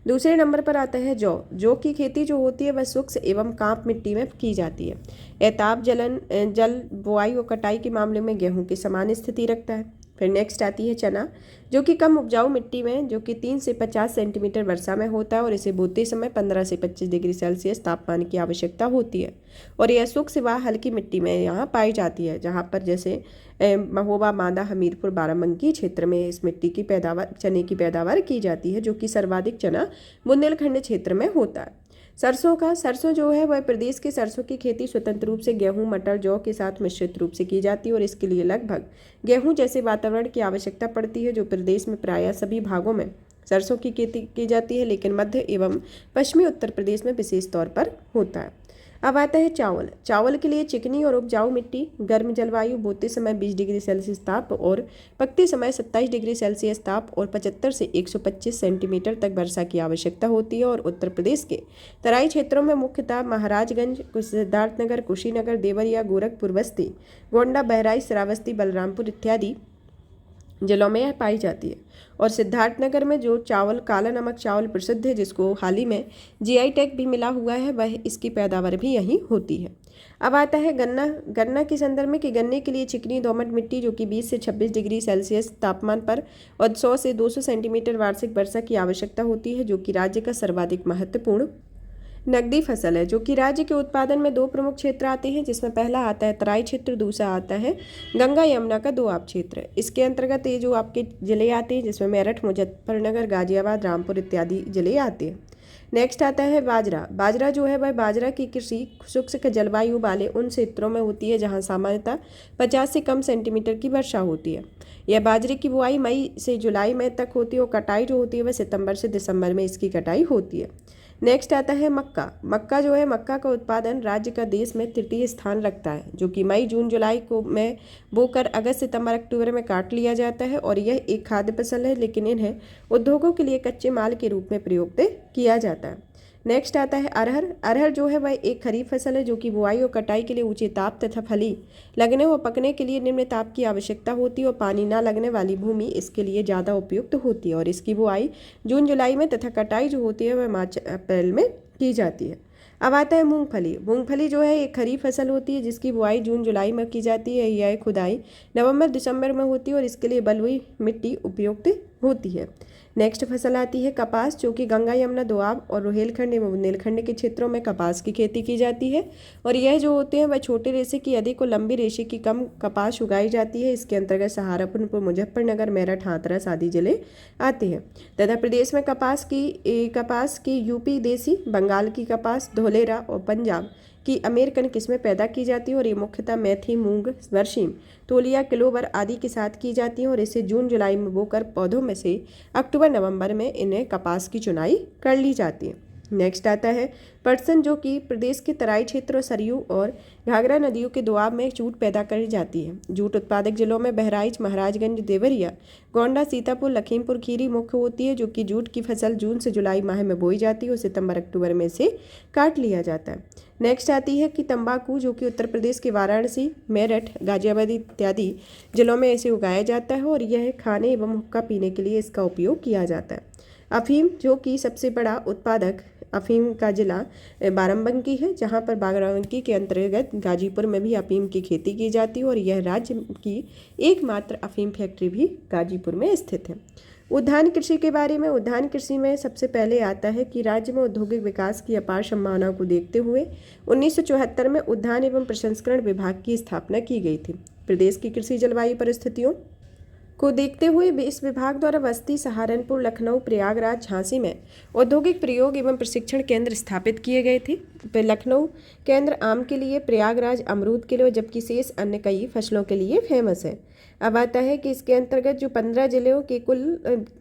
दूसरे नंबर पर आता है जौ की खेती जो होती है वह शुष्क एवं कांप मिट्टी में की जाती है। यह ताप जल बुआई और कटाई के मामले में गेहूं की समान स्थिति रखता है। फिर नेक्स्ट आती है चना, जो कि कम उपजाऊ मिट्टी में, जो कि 3 से 50 सेंटीमीटर वर्षा में होता है और इसे बोते समय 15 से 25 डिग्री सेल्सियस तापमान की आवश्यकता होती है और यह शुष्क व हल्की मिट्टी में यहाँ पाई जाती है, जहाँ पर जैसे महोबा, बांदा, हमीरपुर, बाराबंकी क्षेत्र में इस मिट्टी की चने की पैदावार की जाती है, जो कि सर्वाधिक चना बुंदेलखंड क्षेत्र में होता है। सरसों जो है वह प्रदेश के सरसों की खेती स्वतंत्र रूप से गेहूं, मटर, जौ के साथ मिश्रित रूप से की जाती है और इसके लिए लगभग गेहूं जैसे वातावरण की आवश्यकता पड़ती है, जो प्रदेश में प्रायः सभी भागों में सरसों की खेती की जाती है, लेकिन मध्य एवं पश्चिमी उत्तर प्रदेश में विशेष तौर पर होता है। अब आता है चावल के लिए चिकनी और उपजाऊ मिट्टी, गर्म जलवायु, बोते समय 20 डिग्री सेल्सियस ताप और पकते समय 27 डिग्री सेल्सियस ताप और 75 से 125 सेंटीमीटर तक वर्षा की आवश्यकता होती है और उत्तर प्रदेश के तराई क्षेत्रों में मुख्यतः महाराजगंज, सिद्धार्थनगर, कुशीनगर, देवरिया, गोरखपुर, बस्ती, गोंडा, बहराइच, श्रावस्ती, बलरामपुर इत्यादि जिलों में यह पाई जाती है और सिद्धार्थनगर में जो चावल, काला नमक चावल प्रसिद्ध है, जिसको हाल ही में जीआई टैग भी मिला हुआ है, वह इसकी पैदावार भी यहीं होती है। अब आता है गन्ना के संदर्भ में कि गन्ने के लिए चिकनी दोमट मिट्टी, जो कि 20 से 26 डिग्री सेल्सियस तापमान पर और 100 से 200 सेंटीमीटर वार्षिक वर्षा की आवश्यकता होती है, जो कि राज्य का सर्वाधिक महत्वपूर्ण नकदी फसल है। जो कि राज्य के उत्पादन में 2 प्रमुख क्षेत्र आते हैं, जिसमें पहला आता है तराई क्षेत्र, दूसरा आता है गंगा यमुना का दोआब क्षेत्र। इसके अंतर्गत ये जो आपके जिले आते हैं, जिसमें मेरठ, मुजफ्फरनगर, गाजियाबाद, रामपुर इत्यादि जिले आते हैं। नेक्स्ट आता है बाजरा जो है वह बाजरा की कृषि शुष्क जलवायु वाले उन क्षेत्रों में होती है जहाँ सामान्यतः 50 से कम सेंटीमीटर की वर्षा होती है। यह बाजरे की बुआई मई से जुलाई में तक होती है और कटाई जो होती है वह सितंबर से दिसंबर में इसकी कटाई होती है। नेक्स्ट आता है मक्का जो है, मक्का का उत्पादन राज्य का देश में तृतीय स्थान रखता है, जो कि मई, जून, जुलाई को में बोकर अगस्त, सितंबर, अक्टूबर में काट लिया जाता है और यह एक खाद्य फसल है, लेकिन इन्हें उद्योगों के लिए कच्चे माल के रूप में प्रयोग किया जाता है। नेक्स्ट आता है अरहर जो है वह एक खरीफ फसल है, जो कि बुआई और कटाई के लिए ऊंचे ताप तथा फली लगने व पकने के लिए निम्न ताप की आवश्यकता होती है और पानी न लगने वाली भूमि इसके लिए ज़्यादा उपयुक्त होती है और इसकी बुआई जून जुलाई में तथा कटाई जो होती है वह मार्च अप्रैल में की जाती है। अब आता है मूंगफली जो है एक खरीफ फसल होती है, जिसकी बुआई जून जुलाई में की जाती है। यह खुदाई नवंबर दिसंबर में होती है और इसके लिए बलुई मिट्टी उपयुक्त होती है। नेक्स्ट फसल आती है कपास, जो कि गंगा यमुना दोआब और रोहेलखंड एवं बुंदेलखंड के क्षेत्रों में कपास की खेती की जाती है और यह जो होते हैं वह छोटे रेशे की अधिक और लंबी रेशे की कम कपास उगाई जाती है। इसके अंतर्गत सहारनपुर, मुजफ्फरनगर, मेरठ, हाथरस आदि जिले आते हैं तथा प्रदेश में कपास की यूपी देसी, बंगाल की कपास, धोलेरा और पंजाब की अमेरिकन किस्में पैदा की जाती है और ये मुख्यतः मेथी, मूंग, बरसीम, तोलिया, क्लोवर आदि के साथ की जाती है और इसे जून जुलाई में बोकर पौधों में से अक्टूबर नवंबर में इन्हें कपास की चुनाई कर ली जाती है। नेक्स्ट आता है पटसन, जो कि प्रदेश के तराई क्षेत्र और सरयू और घाघरा नदियों के दोआब में जूट पैदा करी जाती है। जूट उत्पादक जिलों में बहराइच, महाराजगंज, देवरिया, गोंडा, सीतापुर, लखीमपुर खीरी मुख्य होती है, जो कि जूट की फसल जून से जुलाई माह में बोई जाती है और सितंबर अक्टूबर में से काट लिया जाता है। नेक्स्ट आती है कि तंबाकू, जो कि उत्तर प्रदेश के वाराणसी, मेरठ, गाजियाबाद इत्यादि जिलों में इसे उगाया जाता है और यह खाने एवं हुक्का पीने के लिए इसका उपयोग किया जाता है। अफीम, जो कि सबसे बड़ा उत्पादक अफीम का जिला बाराबंकी है, जहां पर बाराबंकी के अंतर्गत गाजीपुर में भी अफीम की खेती की जाती है और यह राज्य की एकमात्र अफीम फैक्ट्री भी गाजीपुर में स्थित है। उद्यान कृषि के बारे में, उद्यान कृषि में सबसे पहले आता है कि राज्य में औद्योगिक विकास की अपार संभावना को देखते हुए 1974 में उद्यान एवं प्रसंस्करण विभाग की स्थापना की गई थी। प्रदेश की कृषि जलवायु परिस्थितियों को देखते हुए इस विभाग द्वारा बस्ती, सहारनपुर, लखनऊ, प्रयागराज, झांसी में औद्योगिक प्रयोग एवं प्रशिक्षण केंद्र स्थापित किए गए थे। लखनऊ केंद्र आम के लिए, प्रयागराज अमरूद के लिए, जबकि शेष अन्य कई फसलों के लिए फेमस है। अब आता है कि इसके अंतर्गत जो 15 जिलों के कुल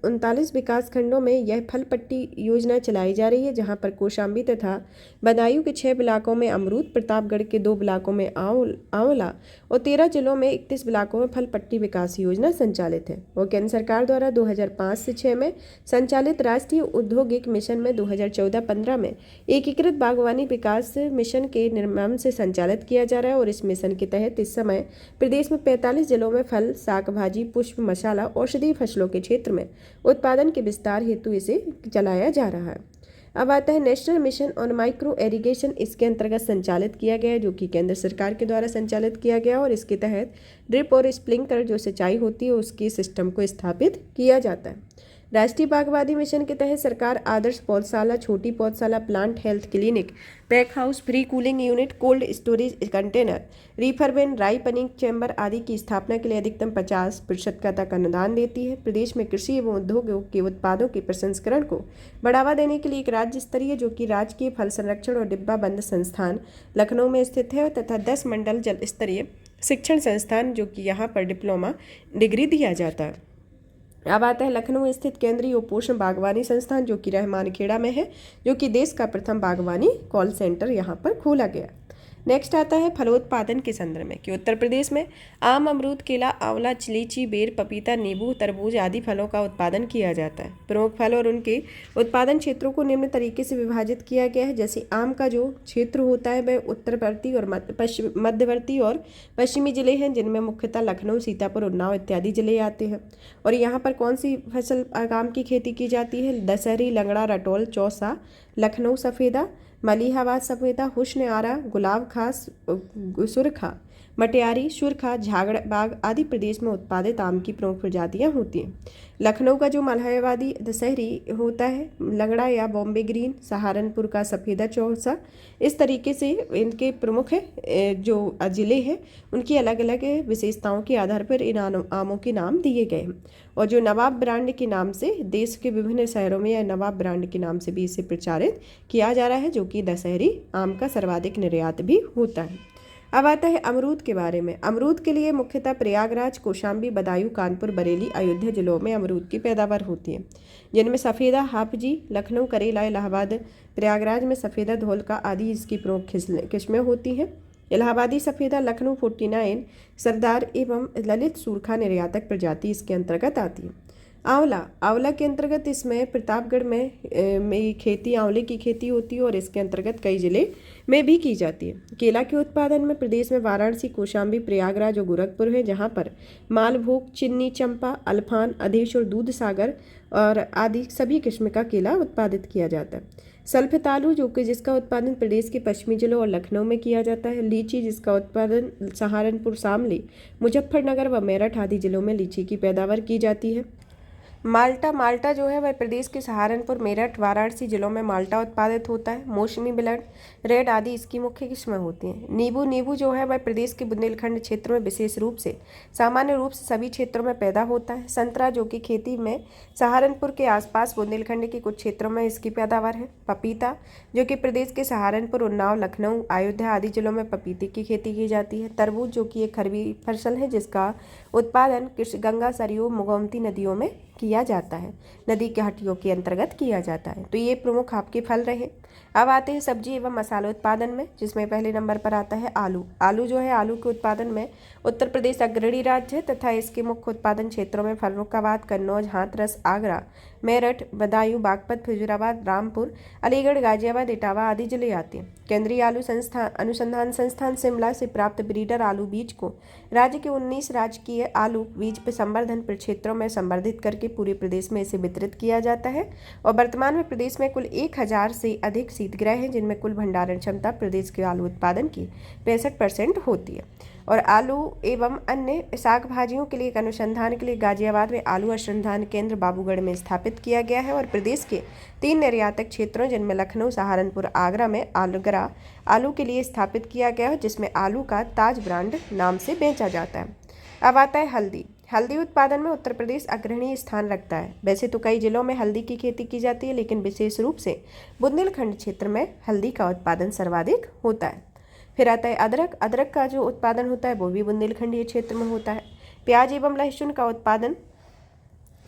39 विकास खंडों में यह फल पट्टी योजना चलाई जा रही है, जहां पर कौशाम्बी तथा बदायूं के 6 ब्लॉकों में अमरूद, प्रतापगढ़ के 2 ब्लॉकों में आंवला और 13 जिलों में 31 ब्लॉकों में फल पट्टी विकास योजना संचालित है। और केंद्र सरकार द्वारा 2005 से 6 में संचालित राष्ट्रीय औद्योगिक मिशन में 2014-15 में एकीकृत बागवानी विकास मिशन के निर्माण से संचालित किया जा रहा है और इस मिशन के तहत इस समय प्रदेश में 45 जिलों में फल, साग भाजी, पुष्प, मसाला, औषधीय फसलों के क्षेत्र में उत्पादन के विस्तार हेतु इसे चलाया जा रहा है। अब आता है national mission on micro irrigation, इसके अंतर्गत संचालित किया गया है, जो कि केंद्र सरकार के द्वारा संचालित किया गया और इसके तहत ड्रिप और स्प्रिंकलर जो सिंचाई होती है उसकी सिस्टम को स्थापित किया जाता है। राष्ट्रीय बागवानी मिशन के तहत सरकार आदर्श पौधशाला, छोटी पौधशाला, plant health clinic, pack house, free cooling unit, cold storage container, reefer bin, ripening chamber आदि की स्थापना के लिए अधिकतम 50% तक अनुदान देती है। प्रदेश में कृषि एवं उद्योगों के उत्पादों के प्रसंस्करण को बढ़ावा देने के लिए एक राज्य स्तरीय, जो कि राजकीय फल संरक्षण और डिब्बा बंद संस्थान लखनऊ में स्थित है, तथा 10 मंडल जल स्तरीय शिक्षण संस्थान, जो कि यहाँ पर डिप्लोमा डिग्री दिया जाता है। अब आता है लखनऊ स्थित केंद्रीय उपोषण बागवानी संस्थान, जो कि रहमानखेड़ा में है, जो कि देश का प्रथम बागवानी कॉल सेंटर यहाँ पर खोला गया। नेक्स्ट आता है फलोत्पादन के संदर्भ में कि उत्तर प्रदेश में आम, अमरूद, केला, आंवला, लीची, बेर, पपीता, नींबू, तरबूज आदि फलों का उत्पादन किया जाता है। प्रमुख फल और उनके उत्पादन क्षेत्रों को निम्न तरीके से विभाजित किया गया है। जैसे आम का जो क्षेत्र होता है वह उत्तरवर्ती और मध्यवर्ती और पश्चिमी जिले हैं, जिनमें मुख्यतः लखनऊ, सीतापुर, उन्नाव इत्यादि जिले आते हैं। और यहाँ पर कौन सी फसल आम की खेती की जाती है? दशहरी, लंगड़ा, रटौल, चौसा, लखनऊ सफ़ेदा, मलिहाबाद सफ़ेदा, हुस्न आरा, गुलाब खास, सुरखा, मटियारी, सुरखा, झागड़ बाग आदि प्रदेश में उत्पादित आम की प्रमुख प्रजातियां होती हैं। लखनऊ का जो मलिहाबादी दशहरी होता है, लंगड़ा या बॉम्बे ग्रीन, सहारनपुर का सफ़ेदा चौसा, इस तरीके से इनके प्रमुख जो ज़िले हैं उनकी अलग अलग विशेषताओं के आधार पर इन आमों के नाम दिए गए हैं। और जो नवाब ब्रांड के नाम से देश के विभिन्न शहरों में या नवाब ब्रांड के नाम से भी इसे प्रचारित किया जा रहा है, जो कि दशहरी आम का सर्वाधिक निर्यात भी होता है। अब आता है अमरूद के बारे में। अमरूद के लिए मुख्यतः प्रयागराज, कौशाम्बी, बदायूं, कानपुर, बरेली, अयोध्या जिलों में अमरूद की पैदावार होती है, जिनमें सफ़ेदा, हाफजी, लखनऊ, करेला, इलाहाबाद, प्रयागराज में सफ़ेदा, धौलका आदि इसकी प्रमुख किस्में होती हैं। इलाहाबादी सफ़ेदा, लखनऊ 49, सरदार एवं ललित सूरखा निर्यातक प्रजाति इसके अंतर्गत आती है। आंवला के अंतर्गत इसमें प्रतापगढ़ में खेती, आंवले की खेती होती है और इसके अंतर्गत कई जिले में भी की जाती है। केला के उत्पादन में प्रदेश में वाराणसी, कौशाम्बी, प्रयागराज और गोरखपुर है, जहां पर मालभोग, चिन्नी चंपा, अल्फान, अधेश और दूध सागर और आदि सभी किस्म का केला उत्पादित किया जाता है। सल्फतालू, जो कि जिसका उत्पादन प्रदेश के पश्चिमी जिलों और लखनऊ में किया जाता है। लीची, जिसका उत्पादन सहारनपुर, शामली, मुजफ्फरनगर व मेरठ आदि जिलों में लीची की पैदावार की जाती है। माल्टा जो है वह प्रदेश के सहारनपुर, मेरठ, वाराणसी जिलों में माल्टा उत्पादित होता है। मौसमी, ब्लड रेड आदि इसकी मुख्य किस्में होती हैं। नींबू जो है वह प्रदेश के बुंदेलखंड क्षेत्र में विशेष रूप से, सामान्य रूप से सभी क्षेत्रों में पैदा होता है। संतरा, जो कि खेती में सहारनपुर के आसपास बुंदेलखंड के कुछ क्षेत्रों में इसकी पैदावार है। पपीता, जो कि प्रदेश के सहारनपुर, उन्नाव, लखनऊ, अयोध्या आदि जिलों में पपीते की खेती की जाती है। तरबूज, जो कि एक खरबी फसल है जिसका उत्पादन गंगा, सरयू, गोमती नदियों में किया जाता है, नदी के हटियों के अंतर्गत किया जाता है। तो ये प्रमुख आपके फल रहे। अब आते हैं सब्जी एवं मसाला उत्पादन में, जिसमें पहले नंबर पर आता है आलू। आलू जो है, आलू के उत्पादन में उत्तर प्रदेश अग्रणी राज्य है तथा इसके मुख्य उत्पादन क्षेत्रों में फर्रुखाबाद, कन्नौज, हाथरस, आगरा, मेरठ, बदायूं, बागपत, फिरोजाबाद, रामपुर, अलीगढ़, गाजियाबाद, इटावा आदि जिले आते हैं। केंद्रीय आलू अनुसंधान संस्थान शिमला से प्राप्त ब्रीडर आलू बीज को राज्य के 19 राजकीय आलू बीज संवर्धन प्रक्षेत्रों में संवर्धित करके पूरे प्रदेश में इसे वितरित किया जाता है। और वर्तमान में प्रदेश में कुल 1000 से अधिक शीतगृह हैं, जिनमें कुल भंडारण क्षमता प्रदेश के आलू उत्पादन की 65% होती है। और आलू एवं अन्य साग भाजियों के लिए एक अनुसंधान के लिए गाजियाबाद में आलू अनुसंधान केंद्र बाबूगढ़ में स्थापित किया गया है। और प्रदेश के 3 निर्यातक क्षेत्रों, जिनमें लखनऊ, सहारनपुर, आगरा में आलू के लिए स्थापित किया गया है, जिसमें आलू का ताज ब्रांड नाम से बेचा जाता है। अब आता है हल्दी। हल्दी उत्पादन में उत्तर प्रदेश अग्रणी स्थान रखता है। वैसे तो कई जिलों में हल्दी की खेती की जाती है, लेकिन विशेष रूप से बुंदेलखंड क्षेत्र में हल्दी का उत्पादन सर्वाधिक होता है। फिर आता है अदरक। अदरक का जो उत्पादन होता है वो भी बुंदेलखंडीय क्षेत्र में होता है। प्याज एवं लहसुन का उत्पादन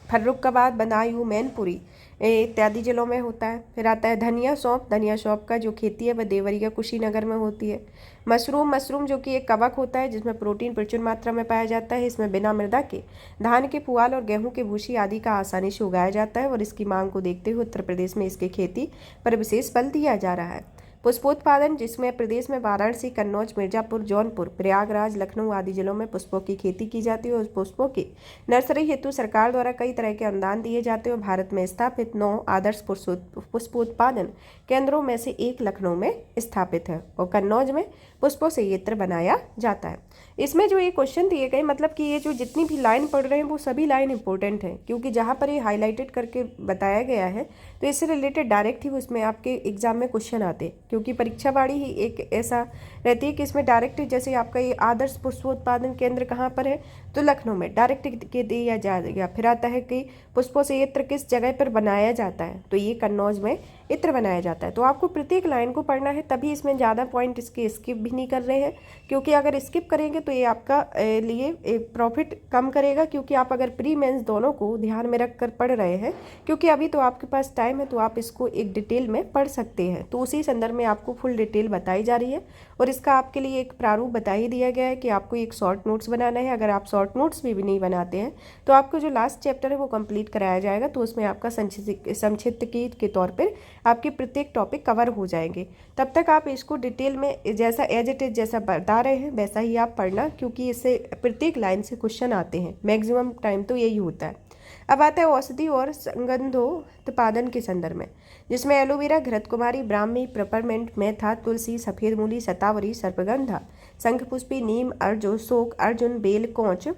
फर्रुखाबाद, बदायूं, मैनपुरी इत्यादि जिलों में होता है। फिर आता है धनिया, सौंफ। धनिया सौंफ का जो खेती है वह देवरिया, कुशीनगर में होती है। मशरूम जो कि एक कवक होता है, जिसमें प्रोटीन प्रचुर मात्रा में पाया जाता है। इसमें बिना मृदा के धान के पुआल और गेहूं के भूसी आदि का आसानी से उगाया जाता है और इसकी मांग को देखते हुए उत्तर प्रदेश में इसकी खेती पर विशेष बल दिया जा रहा है। पुष्पोत्पादन, जिसमें प्रदेश में वाराणसी, कन्नौज, मिर्जापुर, जौनपुर, प्रयागराज, लखनऊ आदि जिलों में पुष्पों की खेती की जाती है और पुष्पों की नर्सरी हेतु सरकार द्वारा कई तरह के अनुदान दिए जाते हैं। और भारत में स्थापित 9 आदर्श पुष्पोत्पादन केंद्रों में से एक लखनऊ में स्थापित है और कन्नौज में पुष्पों से यंत्र बनाया जाता है। इसमें जो ये क्वेश्चन दिए गए, मतलब कि ये जो जितनी भी लाइन पढ़ रहे हैं वो सभी लाइन इंपॉर्टेंट है, क्योंकि जहाँ पर ये हाईलाइटेड करके बताया गया है तो इससे रिलेटेड डायरेक्ट ही उसमें आपके एग्जाम में क्वेश्चन आते हैं। क्योंकि परीक्षावाड़ी ही एक ऐसा रहती है कि इसमें डायरेक्ट, जैसे आपका ये आदर्श पुष्पोत्पादन केंद्र कहाँ पर है तो लखनऊ में डायरेक्ट के दिया जाएगा। फिर आता है कि पुष्पों से यंत्र किस जगह पर बनाया जाता है, तो ये कन्नौज में इत्र बनाया जाता है। तो आपको प्रत्येक लाइन को पढ़ना है, तभी इसमें ज़्यादा पॉइंट इसके स्किप भी नहीं कर रहे हैं, क्योंकि अगर स्किप करेंगे तो ये आपका लिए प्रॉफिट कम करेगा। क्योंकि आप अगर प्री मेंस दोनों को ध्यान में रख कर पढ़ रहे हैं, क्योंकि अभी तो आपके पास टाइम है तो आप इसको एक डिटेल में पढ़ सकते हैं। तो उसी संदर्भ में आपको फुल डिटेल बताई जा रही है और इसका आपके लिए एक प्रारूप बता ही दिया गया है कि आपको एक शॉर्ट नोट्स बनाना है। अगर आप शॉर्ट नोट्स भी नहीं बनाते हैं तो आपको जो लास्ट चैप्टर है वो कंप्लीट कराया जाएगा, तो उसमें आपका संक्षिप्त के तौर पर आपके प्रत्येक टॉपिक कवर हो जाएंगे। तब तक आप इसको डिटेल में जैसा एज इट इज जैसा बता रहे हैं वैसा ही आप पढ़ना, क्योंकि इससे प्रत्येक लाइन से क्वेश्चन आते हैं, मैक्सिमम टाइम तो यही होता है। अब आता है औषधि और संगंधोत्पादन के संदर्भ में, जिसमें एलोवेरा, घृतकुमारी, ब्राह्मी, पेपरमेंट, मेथा, तुलसी, सफेद मूली, शतावरी, सर्पगंधा, शंखपुष्पी, नीम, अर्जुन, शोक, अर्जुन, बेल, कोंच,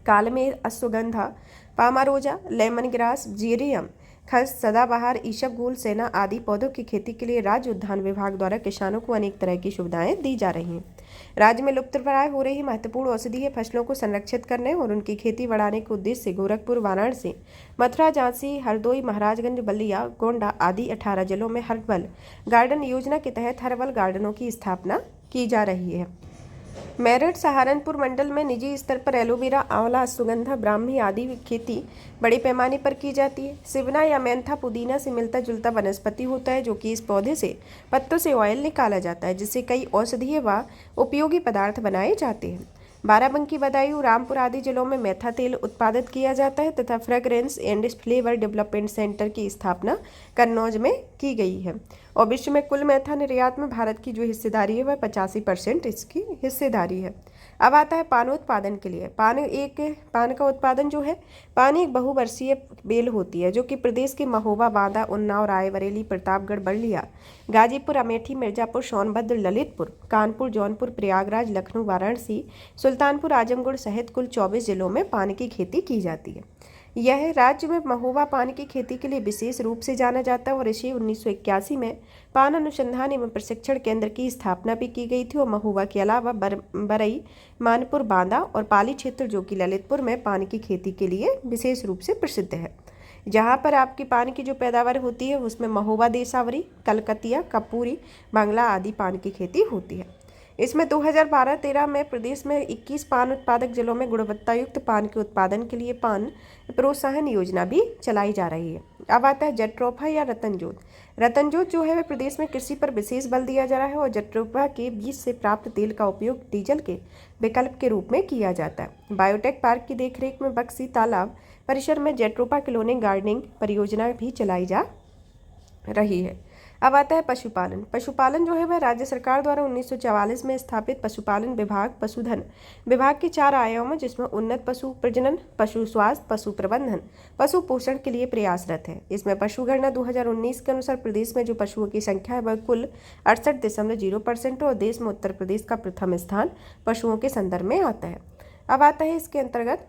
कालमेघ, अश्वगंधा, पामारोजा, लेमन ग्रास, जीरियम, खस, सदाबहार, ईशबगुल, सेना आदि पौधों की खेती के लिए राज्य उद्यान विभाग द्वारा किसानों को अनेक तरह की सुविधाएं दी जा रही हैं। राज्य में लुप्तप्राय हो रही महत्वपूर्ण औषधीय फसलों को संरक्षित करने और उनकी खेती बढ़ाने के उद्देश्य से गोरखपुर, वाराणसी, मथुरा, झांसी, हरदोई, महाराजगंज, बलिया, गोंडा आदि 18 जिलों में हर्बल गार्डन योजना के तहत हर्बल गार्डनों की स्थापना की जा रही है। मेरठ, सहारनपुर मंडल में निजी स्तर पर एलोवेरा, आंवला, अश्वगंधा, ब्राह्मी आदि खेती बड़े पैमाने पर की जाती है। सिवना या मेंथा पुदीना से मिलता जुलता वनस्पति होता है, जो कि इस पौधे से पत्तों से ऑयल निकाला जाता है, जिससे कई औषधीय व उपयोगी पदार्थ बनाए जाते हैं। बाराबंकी, बदायूं, रामपुर आदि जिलों में मेथा तेल उत्पादित किया जाता है तथा fragrance and flavour development centre की स्थापना कन्नौज में की गई है। और विश्व में कुल मेथा निर्यात में भारत की जो हिस्सेदारी है वह 85% इसकी हिस्सेदारी है। अब आता है पानोत्पादन के लिए। पान का उत्पादन जो है, पान एक बहुवर्षीय बेल होती है जो कि प्रदेश के महोबा, बांदा, उन्नाव, रायबरेली, प्रतापगढ़, बलिया, गाजीपुर, अमेठी, मिर्जापुर, सोनभद्र, ललितपुर, कानपुर, जौनपुर, प्रयागराज, लखनऊ, वाराणसी, सुल्तानपुर, आजमगढ़ सहित कुल 24 जिलों में पान की खेती की जाती है। यह राज्य में महोबा पान की खेती के लिए विशेष रूप से जाना जाता है और इसे 1981 में पान अनुसंधान एवं प्रशिक्षण केंद्र की स्थापना भी की गई थी। और महोबा के अलावा बरई, मानपुर, बांदा और पाली क्षेत्र जो कि ललितपुर में पान की खेती के लिए विशेष रूप से प्रसिद्ध है। जहाँ पर आपकी पान की जो पैदावार होती है उसमें महोबा, देसावरी, कलकतिया, कपूरी, बांग्ला आदि पान की खेती होती है। इसमें 2012-13 में प्रदेश में 21 पान उत्पादक जिलों में गुणवत्तायुक्त पान के उत्पादन के लिए पान प्रोत्साहन योजना भी चलाई जा रही है। अब आता है जट्रोफा या रतनजोत। रतनजोत जो है वह प्रदेश में कृषि पर विशेष बल दिया जा रहा है और जट्रोफा के बीज से प्राप्त तेल का उपयोग डीजल के विकल्प के रूप में किया जाता है। बायोटेक पार्क की देखरेख में बक्सी तालाब परिसर में जट्रोफा क्लोनिंग गार्डनिंग परियोजना भी चलाई जा रही है। अब आता है पशुपालन। पशुपालन जो है वह राज्य सरकार द्वारा 1944 में स्थापित पशुपालन विभाग पशुधन विभाग के 4 आयामों जिसमें उन्नत पशु प्रजनन, पशु स्वास्थ्य, पशु प्रबंधन, पशु पोषण के लिए प्रयासरत है। इसमें पशुगणना 2019 के अनुसार प्रदेश में जो पशुओं की संख्या है वह कुल 68.0% और देश में उत्तर प्रदेश का प्रथम स्थान पशुओं के संदर्भ में आता है। अब आता है इसके अंतर्गत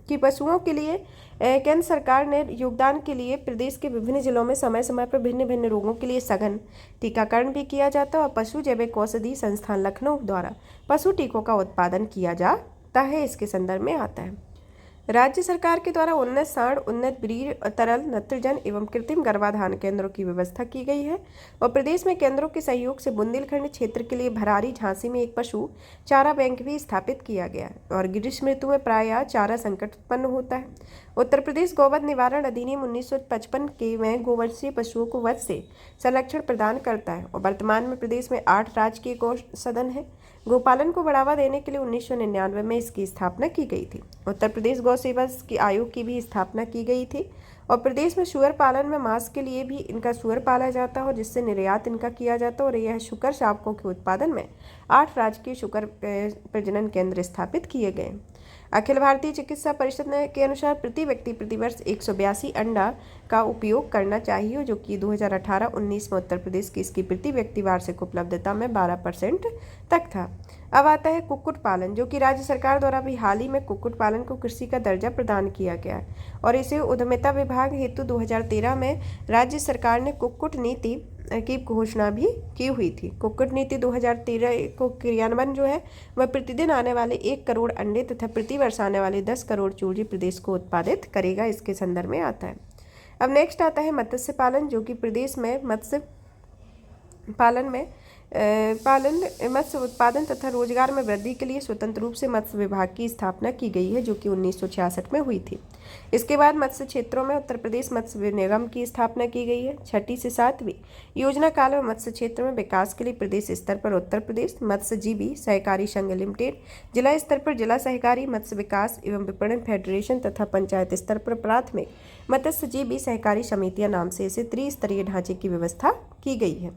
कि पशुओं के लिए केंद्र सरकार ने योगदान के लिए प्रदेश के विभिन्न जिलों में समय समय पर भिन्न भिन्न रोगों के लिए सघन टीकाकरण भी किया जाता है और पशु जैविक औषधि संस्थान लखनऊ द्वारा पशु टीकों का उत्पादन किया जाता है। इसके संदर्भ में आता है राज्य सरकार के द्वारा उन्नत सांड, उन्नत ब्रीड, तरल नत्रजन एवं कृत्रिम गर्भाधान केंद्रों की व्यवस्था की गई है और प्रदेश में केंद्रों के सहयोग से बुंदेलखंड क्षेत्र के लिए भरारी झांसी में एक पशु चारा बैंक भी स्थापित किया गया है और ग्रीष्म ऋतु में प्रायः चारा संकट उत्पन्न होता है। उत्तर प्रदेश गौवध निवारण अधिनियम 1955 के में गोवंशीय पशुओं को वध से संरक्षण प्रदान करता है और वर्तमान में प्रदेश में 8 राजकीय गौ सदन है। गोपालन को बढ़ावा देने के लिए 1999 में इसकी स्थापना की गई थी। उत्तर प्रदेश गौ सेवा की आयोग की भी स्थापना की गई थी और प्रदेश में सुअर पालन में मांस के लिए भी इनका सुअर पाला जाता है और जिससे निर्यात इनका किया जाता है और यह शुकर शावकों के उत्पादन में 8 राजकीय शुकर प्रजनन केंद्र स्थापित किए गए। अखिल भारतीय चिकित्सा परिषद के अनुसार प्रति व्यक्ति प्रतिवर्ष 182 अंडा का उपयोग करना चाहिए जो कि 2018-19 में उत्तर प्रदेश की इसकी प्रति व्यक्ति वार्षिक उपलब्धता में 12% तक था। अब आता है कुक्कुट पालन जो कि राज्य सरकार द्वारा भी हाल ही में कुक्कुट पालन को कृषि का दर्जा प्रदान किया गया है और इसे उद्यमिता विभाग हेतु 2013 में राज्य सरकार ने कुक्कुट नीति की घोषणा भी की हुई थी। कुक्कुट नीति 2013 को क्रियान्वयन जो है वह प्रतिदिन आने वाले 1 करोड़ अंडे तथा प्रति वर्ष आने वाले 10 करोड़ चूजे प्रदेश को उत्पादित करेगा। इसके संदर्भ में आता है। अब नेक्स्ट आता है मत्स्य पालन जो कि प्रदेश में मत्स्य पालन में मत्स्य उत्पादन तथा रोजगार में वृद्धि के लिए स्वतंत्र रूप से मत्स्य विभाग की स्थापना की गई है जो कि 1966 में हुई थी। इसके बाद मत्स्य क्षेत्रों में उत्तर प्रदेश मत्स्य निगम की स्थापना की गई है। 6ठी से 7वीं योजना काल में मत्स्य क्षेत्र में विकास के लिए प्रदेश स्तर पर उत्तर प्रदेश मत्स्यजीवी सहकारी संघ लिमिटेड, जिला स्तर पर जिला सहकारी मत्स्य विकास एवं विपणन फेडरेशन तथा पंचायत स्तर पर प्राथमिक मत्स्यजीवी सहकारी समितियां नाम से इसे त्रिस्तरीय ढांचे की व्यवस्था की गई है।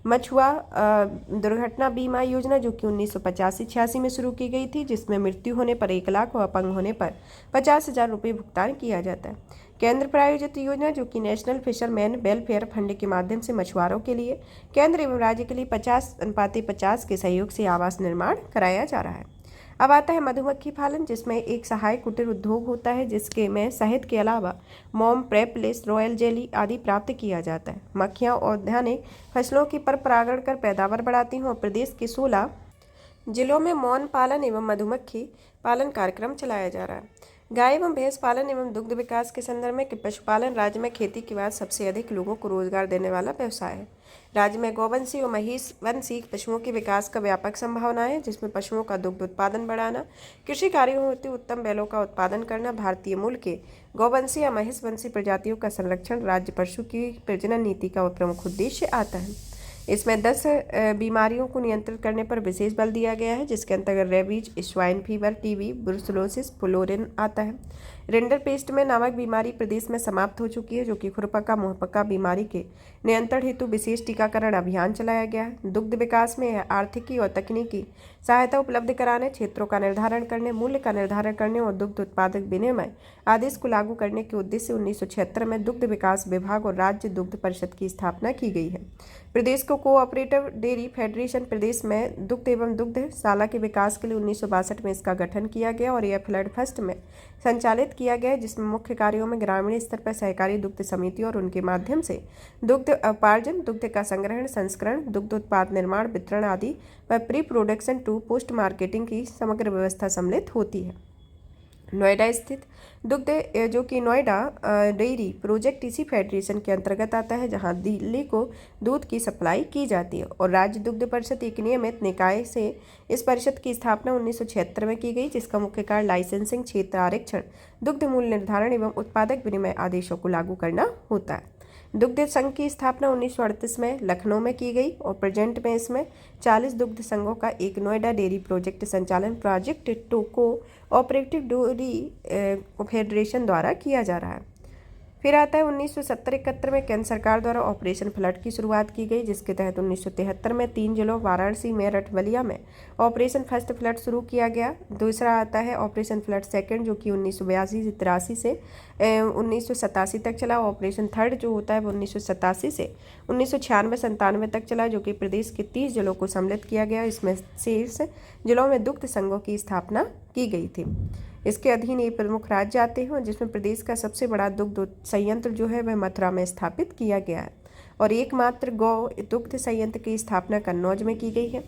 मछुआ दुर्घटना बीमा योजना जो कि 1985-86 में शुरू की गई थी जिसमें मृत्यु होने पर 1 लाख और अपंग होने पर 50,000 रुपये भुगतान किया जाता है। केंद्र प्रायोजित योजना जो कि नेशनल फिशरमैन वेलफेयर फंड के माध्यम से मछुआरों के लिए केंद्र एवं राज्य के लिए 50:50 के सहयोग से आवास निर्माण कराया जा रहा है। अब आता है मधुमक्खी पालन जिसमें एक सहायक कुटीर उद्योग होता है जिसके में शहद के अलावा मोम, प्रेपलेस, रॉयल जेली आदि प्राप्त किया जाता है। मक्खियाँ औद्यानिक फसलों की पर परागण कर पैदावार बढ़ाती हैं और प्रदेश के 16 जिलों में मौन पालन एवं मधुमक्खी पालन कार्यक्रम चलाया जा रहा है। गाय एवं भैंस पालन एवं दुग्ध विकास के संदर्भ में पशुपालन राज्य में खेती के बाद सबसे अधिक लोगों को रोजगार देने वाला व्यवसाय है। राज्य में गौवंशी और महिषवंशी पशुओं के विकास का व्यापक संभावना है जिसमें पशुओं का दुग्ध उत्पादन बढ़ाना, कृषि कार्यों हेतु उत्तम बैलों का उत्पादन करना, भारतीय मूल के गौवंशी या महिषवंशी प्रजातियों का संरक्षण राज्य पशु की प्रजनन नीति का प्रमुख उद्देश्य आता है। इसमें 10 बीमारियों को नियंत्रित करने पर विशेष बल दिया गया है जिसके अंतर्गत rabies, swine fever, TB, brucellosis, फ्लोरिन आता है। रेंडर पेस्ट में नामक बीमारी प्रदेश में समाप्त हो चुकी है जो कि खुरपका मुहपका बीमारी के नियंत्रण हेतु विशेष टीकाकरण अभियान चलाया गया है। दुग्ध विकास में आर्थिकी और तकनीकी सहायता उपलब्ध कराने, क्षेत्रों का निर्धारण करने, मूल्य का निर्धारण करने और दुग्ध उत्पादक विनिमय आदेश को लागू करने के उद्देश्य से 1976 में दुग्ध विकास विभाग और राज्य दुग्ध परिषद की स्थापना की गई है। प्रदेश को कोऑपरेटिव डेयरी फेडरेशन प्रदेश में दुग्ध एवं दुग्धशाला के विकास के लिए 1962 में इसका गठन किया गया और यह फ्लड फर्स्ट में संचालित किया गया है जिसमें मुख्य कार्यों में ग्रामीण स्तर पर सहकारी दुग्ध समिति और उनके माध्यम से दुग्ध उपार्जन, दुग्ध का संग्रहण, संस्करण, दुग्ध उत्पाद निर्माण, वितरण आदि व pre production to post marketing की समग्र व्यवस्था सम्मिलित होती है। नोएडा स्थित दुग्ध जो कि नोएडा डेयरी प्रोजेक्ट इसी फेडरेशन के अंतर्गत आता है, जहां दिल्ली को दूध की सप्लाई की जाती है। और राज्य दुग्ध परिषद एक नियमित निकाय से इस परिषद की स्थापना 1976 में की गई, जिसका मुख्य कार्य लाइसेंसिंग, क्षेत्र आरक्षण, दुग्ध मूल्य निर्धारण एवं उत्पादक विनिमय आदेशों को लागू करना होता है। दुग्ध संघ की स्थापना 1938 में लखनऊ में की गई और प्रेजेंट में इसमें 40 दुग्ध संघों का एक नोएडा डेयरी प्रोजेक्ट संचालन प्रोजेक्ट टोको ऑपरेटिव डेयरी फेडरेशन द्वारा किया जा रहा है। फिर आता है 1970-71 में केंद्र सरकार द्वारा ऑपरेशन फ्लड की शुरुआत की गई, जिसके तहत 1973 में 3 जिलों वाराणसी, मेरठ, बलिया में ऑपरेशन फर्स्ट फ्लड शुरू किया गया। दूसरा आता है ऑपरेशन फ्लड सेकंड, जो कि 1982 से 83 से 1987 तक चला। ऑपरेशन थर्ड जो होता है वो 1987 से 1996-97 तक चला, जो कि प्रदेश के 30 जिलों को सम्मिलित किया गया। इसमें शेष जिलों में दुग्ध संघों की स्थापना की गई थी। इसके अधीन ये प्रमुख राज्य आते हैं, जिसमें प्रदेश का सबसे बड़ा दुग्ध संयंत्र जो है वह मथुरा में स्थापित किया गया है और एकमात्र गौ दुग्ध संयंत्र की स्थापना कन्नौज में की गई है।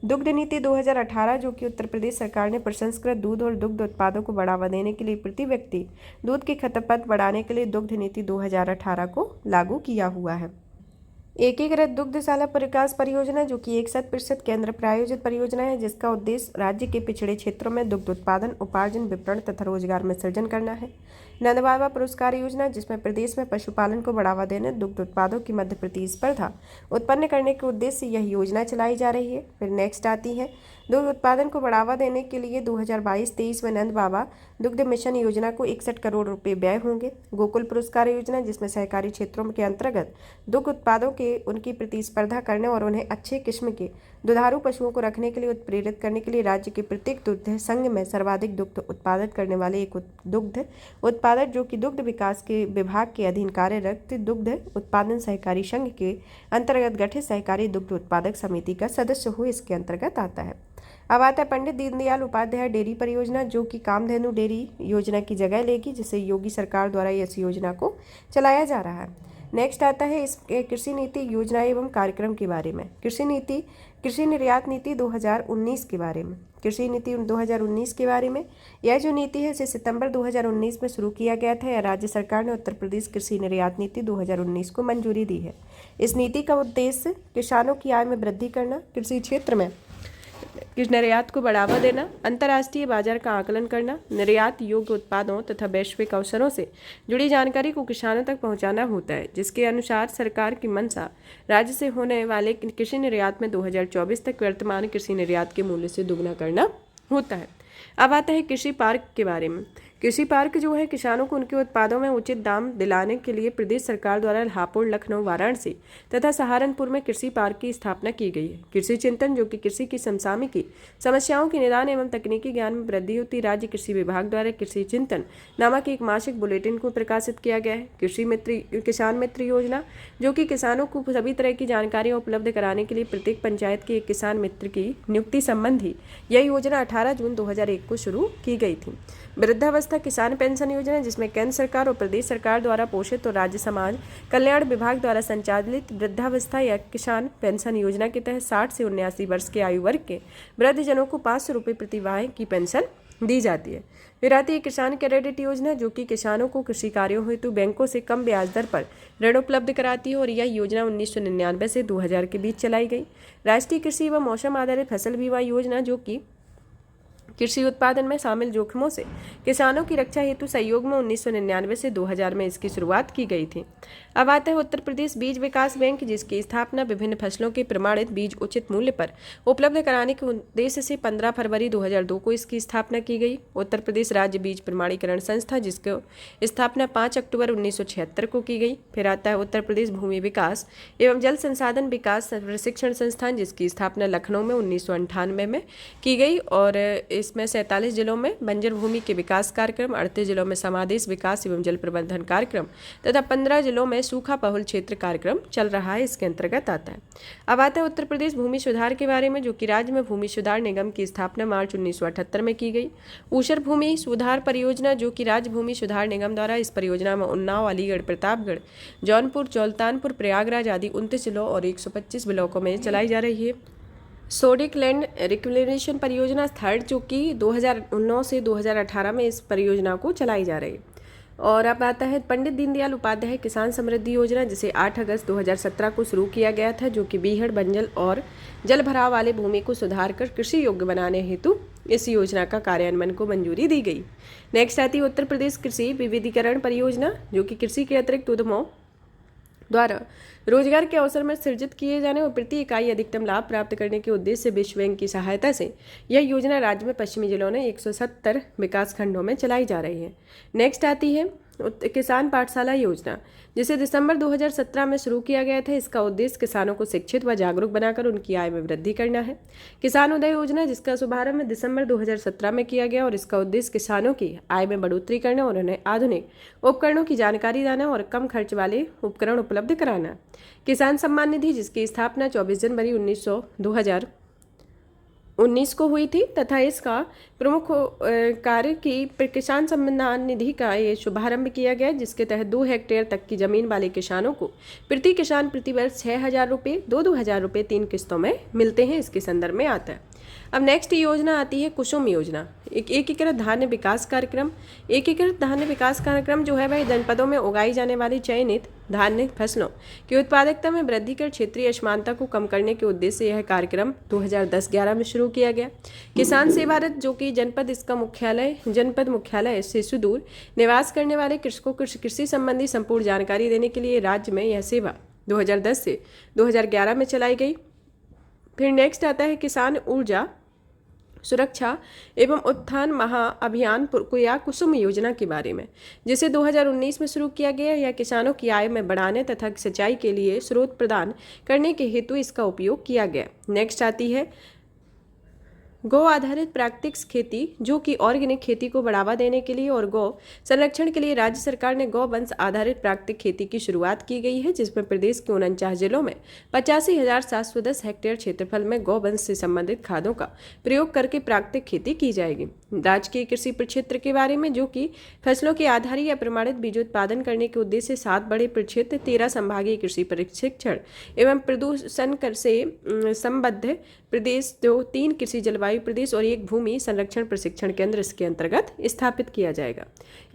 दुग्ध नीति 2018, जो कि उत्तर प्रदेश सरकार ने प्रसंस्कृत दूध और दुग्ध उत्पादों को बढ़ावा देने के लिए प्रति व्यक्ति दूध की खपत बढ़ाने के लिए दुग्ध नीति 2018 को लागू किया हुआ है। एकीकृत दुग्धशाला विकास परियोजना, जो कि 100% केंद्र प्रायोजित परियोजना है, जिसका उद्देश्य राज्य के पिछड़े क्षेत्रों में दुग्ध उत्पादन, उपार्जन, विपणन तथा रोजगार में सृजन करना है। नंद बाबा पुरस्कार योजना, जिसमें प्रदेश में पशुपालन को बढ़ावा देने, दुग्ध उत्पादों की मध्य प्रतिस्पर्धा उत्पन्न करने के उद्देश्य से यह योजना चलाई जा रही है। फिर नेक्स्ट आती है दुग्ध उत्पादन को बढ़ावा देने के लिए 2022-23 में नंद बाबा दुग्ध मिशन योजना को 61 करोड़ रुपए व्यय होंगे। गोकुल पुरस्कार योजना, जिसमें सहकारी क्षेत्रों के अंतर्गत दुग्ध उत्पादों के उनकी प्रतिस्पर्धा करने और उन्हें अच्छे किस्म के दुधारू पशुओं को रखने के लिए उत्प्रेरित करने के लिए राज्य के प्रत्येक दुग्ध संघ में सर्वाधिक दुग्ध उत्पादन करने वाले एक दुग्ध उत्पादक, जो कि दुग्ध विकास के विभाग के अधीन कार्यरत दुग्ध उत्पादन सहकारी संघ के अंतर्गत गठित सहकारी दुग्ध उत्पादक समिति का सदस्य हो, इसके अंतर्गत आता है। अब आता है पंडित दीनदयाल उपाध्याय डेयरी परियोजना, जो कि कामधेनु डेयरी योजना की जगह लेगी, जिसे योगी सरकार द्वारा इस योजना को चलाया जा रहा है। नेक्स्ट आता है इस कृषि नीति योजना एवं कार्यक्रम के बारे में। कृषि निर्यात नीति 2019 के बारे में। कृषि नीति 2019 के बारे में, यह जो नीति है इसे सितंबर 2019 में शुरू किया गया था। राज्य सरकार ने उत्तर प्रदेश कृषि निर्यात नीति 2019 को मंजूरी दी है। इस नीति का उद्देश्य किसानों की आय में वृद्धि करना, कृषि क्षेत्र में निर्यात को बढ़ावा देना, अंतर्राष्ट्रीय बाजार का आकलन करना, निर्यात योग्य उत्पादों तथा वैश्विक अवसरों से जुड़ी जानकारी को किसानों तक पहुंचाना होता है, जिसके अनुसार सरकार की मंशा राज्य से होने वाले कृषि निर्यात में 2024 तक वर्तमान कृषि निर्यात के मूल्य से दोगुना करना होता है। अब आता है कृषि पार्क के बारे में। कृषि पार्क जो है किसानों को उनके उत्पादों में उचित दाम दिलाने के लिए प्रदेश सरकार द्वारा हापुड़, लखनऊ, वाराणसी तथा सहारनपुर में कृषि पार्क की स्थापना की गई है। कृषि चिंतन, जो कि कृषि की समसामयिकी समस्याओं के निदान एवं तकनीकी ज्ञान में वृद्धि होती, राज्य कृषि विभाग द्वारा कृषि चिंतन नामक एक मासिक बुलेटिन को प्रकाशित किया गया है। किसान मित्र योजना, जो कि किसानों को सभी तरह की जानकारियाँ उपलब्ध कराने के लिए प्रत्येक पंचायत के एक किसान मित्र की नियुक्ति संबंधी यह योजना 18 जून 2001 को शुरू की गई थी। वृद्धावस्था किसान पेंशन योजना, जिसमें केंद्र सरकार और प्रदेश सरकार द्वारा पोषित और राज्य समाज कल्याण विभाग द्वारा संचालित वृद्धावस्था या किसान पेंशन योजना के तहत 60 से 79 वर्ष के आयु वर्ग के वृद्धजनों को 500 रुपये प्रति माह की पेंशन दी जाती है। फिर आती है किसान क्रेडिट योजना, जो कि किसानों को कृषि कार्यों हेतु बैंकों से कम ब्याज दर पर ऋण उपलब्ध कराती है और यह योजना 1999 से 2000 के बीच चलाई गई। राष्ट्रीय कृषि व मौसम आधारित फसल बीमा योजना, जो कि कृषि उत्पादन में शामिल जोखिमों से किसानों की रक्षा हेतु सहयोग में 1999 से 2000 में इसकी शुरुआत की गई थी। अब आता है उत्तर प्रदेश बीज विकास बैंक, जिसकी स्थापना विभिन्न फसलों के प्रमाणित बीज उचित मूल्य पर उपलब्ध कराने के उद्देश्य से 15 फरवरी 2002 को इसकी स्थापना की गई। उत्तर प्रदेश राज्य बीज प्रमाणीकरण संस्था, जिसकी स्थापना 5 अक्टूबर 1976 को की गई। फिर आता है उत्तर प्रदेश भूमि विकास एवं जल संसाधन विकास प्रशिक्षण संस्थान, जिसकी स्थापना लखनऊ में 1998 में की गई और इसमें 47 जिलों में बंजर भूमि के विकास कार्यक्रम, 38 जिलों में समादेश विकास एवं जल प्रबंधन कार्यक्रम तथा 15 जिलों में सूखा बहुल क्षेत्र कार्यक्रम चल रहा है, इसके अंतर्गत आता है। अब आता है उत्तर प्रदेश भूमि सुधार के बारे में, जो कि राज्य में भूमि सुधार निगम की स्थापना मार्च 1978 में की गई। ऊसर भूमि सुधार परियोजना, जो कि राज्य भूमि सुधार निगम द्वारा इस परियोजना में उन्नाव, अलीगढ़, प्रतापगढ़, जौनपुर, सुल्तानपुर, प्रयागराज आदि 29 जिलों और 125 ब्लॉकों में चलाई जा रही है। सोडिक लैंड रिक्लेमेशन परियोजना थर्ड, जो कि 2009 से 2018 में इस परियोजना को चलाई जा रही है। और अब आता है पंडित दीनदयाल उपाध्याय किसान समृद्धि योजना, जिसे 8 अगस्त 2017 को शुरू किया गया था, जो कि बीहड़, बंजल और जल भराव वाले भूमि को सुधार कर कृषि योग्य बनाने हेतु इस योजना का कार्यान्वयन को मंजूरी दी गई। नेक्स्ट आती है उत्तर प्रदेश कृषि विविधीकरण परियोजना, जो कि कृषि के अतिरिक्त उद्यमों द्वारा रोजगार के अवसर में सृजित किए जाने और प्रति इकाई अधिकतम लाभ प्राप्त करने के उद्देश्य से विश्व बैंक की सहायता से यह योजना राज्य में पश्चिमी जिलों ने 170 विकास खंडों में चलाई जा रही है। नेक्स्ट आती है किसान पाठशाला योजना, जिसे दिसंबर 2017 में शुरू किया गया था। इसका उद्देश्य किसानों को शिक्षित व जागरूक बनाकर उनकी आय में वृद्धि करना है। किसान उदय योजना, जिसका शुभारंभ दिसंबर 2017 में किया गया और इसका उद्देश्य किसानों की आय में बढ़ोतरी करना और उन्हें आधुनिक उपकरणों की जानकारी देना और कम खर्च वाले उपकरण उपलब्ध कराना। किसान सम्मान निधि, जिसकी स्थापना 24 जनवरी 2019 को हुई थी तथा इसका प्रमुख कार्य की किसान सम्मान निधि का ये शुभारंभ किया गया, जिसके तहत 2 हेक्टेयर तक की जमीन वाले किसानों को प्रति किसान प्रति वर्ष 6,000 रुपये 2,000 रुपये 3 किस्तों में मिलते हैं। इसके संदर्भ में आता है। अब नेक्स्ट योजना आती है कुसुम योजना, एक एकीकृत धान्य विकास कार्यक्रम। एकीकृत धान्य विकास कार्यक्रम जो है वह जनपदों में उगाई जाने वाली चयनित धान्य फसलों की उत्पादकता में वृद्धि कर क्षेत्रीय असमानता को कम करने के उद्देश्य से यह कार्यक्रम 2010-11 में शुरू किया गया। किसान सेवारत, जो कि जनपद मुख्यालय से सुदूर निवास करने वाले कृषकों को कृषि संबंधी संपूर्ण जानकारी देने के लिए राज्य में यह सेवा 2010 से 2011 में चलाई गई। फिर नेक्स्ट आता है किसान ऊर्जा सुरक्षा एवं उत्थान महाअभियान या कुसुम योजना के बारे में, जिसे 2019 में शुरू किया गया। यह किसानों की आय में बढ़ाने तथा सिंचाई के लिए स्रोत प्रदान करने के हेतु इसका उपयोग किया गया। नेक्स्ट आती है गौ आधारित प्राकृतिक खेती, जो कि ऑर्गेनिक खेती को बढ़ावा देने के लिए और गौ संरक्षण के लिए राज्य सरकार ने गौ वंश आधारित प्राकृतिक खेती की शुरुआत की गई है, जिसमें प्रदेश के 49 जिलों में 85,710 हेक्टेयर क्षेत्रफल में गौ वंश से संबंधित खादों का प्रयोग करके प्राकृतिक खेती की जाएगी। राजकीय कृषि प्रक्षेत्र के बारे में, जो कि फसलों के आधारित या प्रमाणित बीजोत्पादन करने के उद्देश्य से 7 बड़े प्रक्षेत्र, 13 संभागीय कृषि प्रशिक्षण एवं प्रदूषण कर से संबद्ध प्रदेश, 3 कृषि जलवायु प्रदेश और 1 भूमि संरक्षण प्रशिक्षण केंद्र इसके अंतर्गत स्थापित किया जाएगा।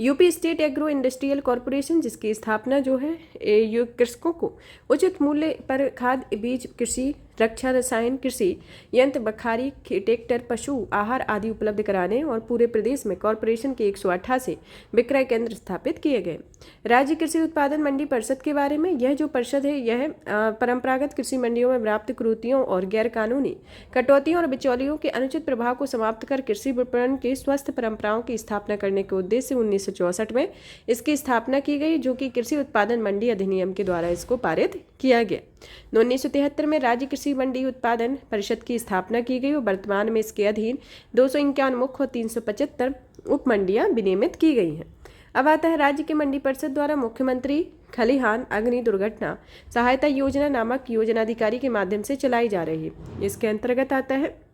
UP state agro industrial corporation, जिसकी स्थापना जो है कृषकों को उचित मूल्य पर खाद, बीज, कृषि रक्षा, रसायन, कृषि यंत्र, बखारी, ट्रैक्टर, पशु आहार आदि उपलब्ध कराने और पूरे प्रदेश में कॉरपोरेशन के 188 विक्रय केंद्र स्थापित किए गए। राज्य कृषि उत्पादन मंडी परिषद के बारे में, यह जो परिषद है यह परंपरागत कृषि मंडियों में प्राप्त त्रुटियों और गैर कानूनी कटौतियों और बिचौलियों के अनुचित प्रभाव को समाप्त कर कृषि विपणन के स्वस्थ परंपराओं की स्थापना करने के उद्देश्य से 1964 में इसकी स्थापना की गई, जो कि कृषि उत्पादन मंडी अधिनियम के द्वारा इसको पारित किया गया। 1973 में राज्य कृषि मंडी उत्पादन परिषद की स्थापना की गई और वर्तमान में इसके अधीन 251 मुख्य और 375 उप मंडियां विनियमित की गई हैं। अब आता है राज्य की मंडी परिषद द्वारा मुख्यमंत्री खलिहान अग्नि दुर्घटना सहायता योजना नामक योजनाधिकारी के माध्यम से चलाई जा रही है। इसके अंतर्गत आता है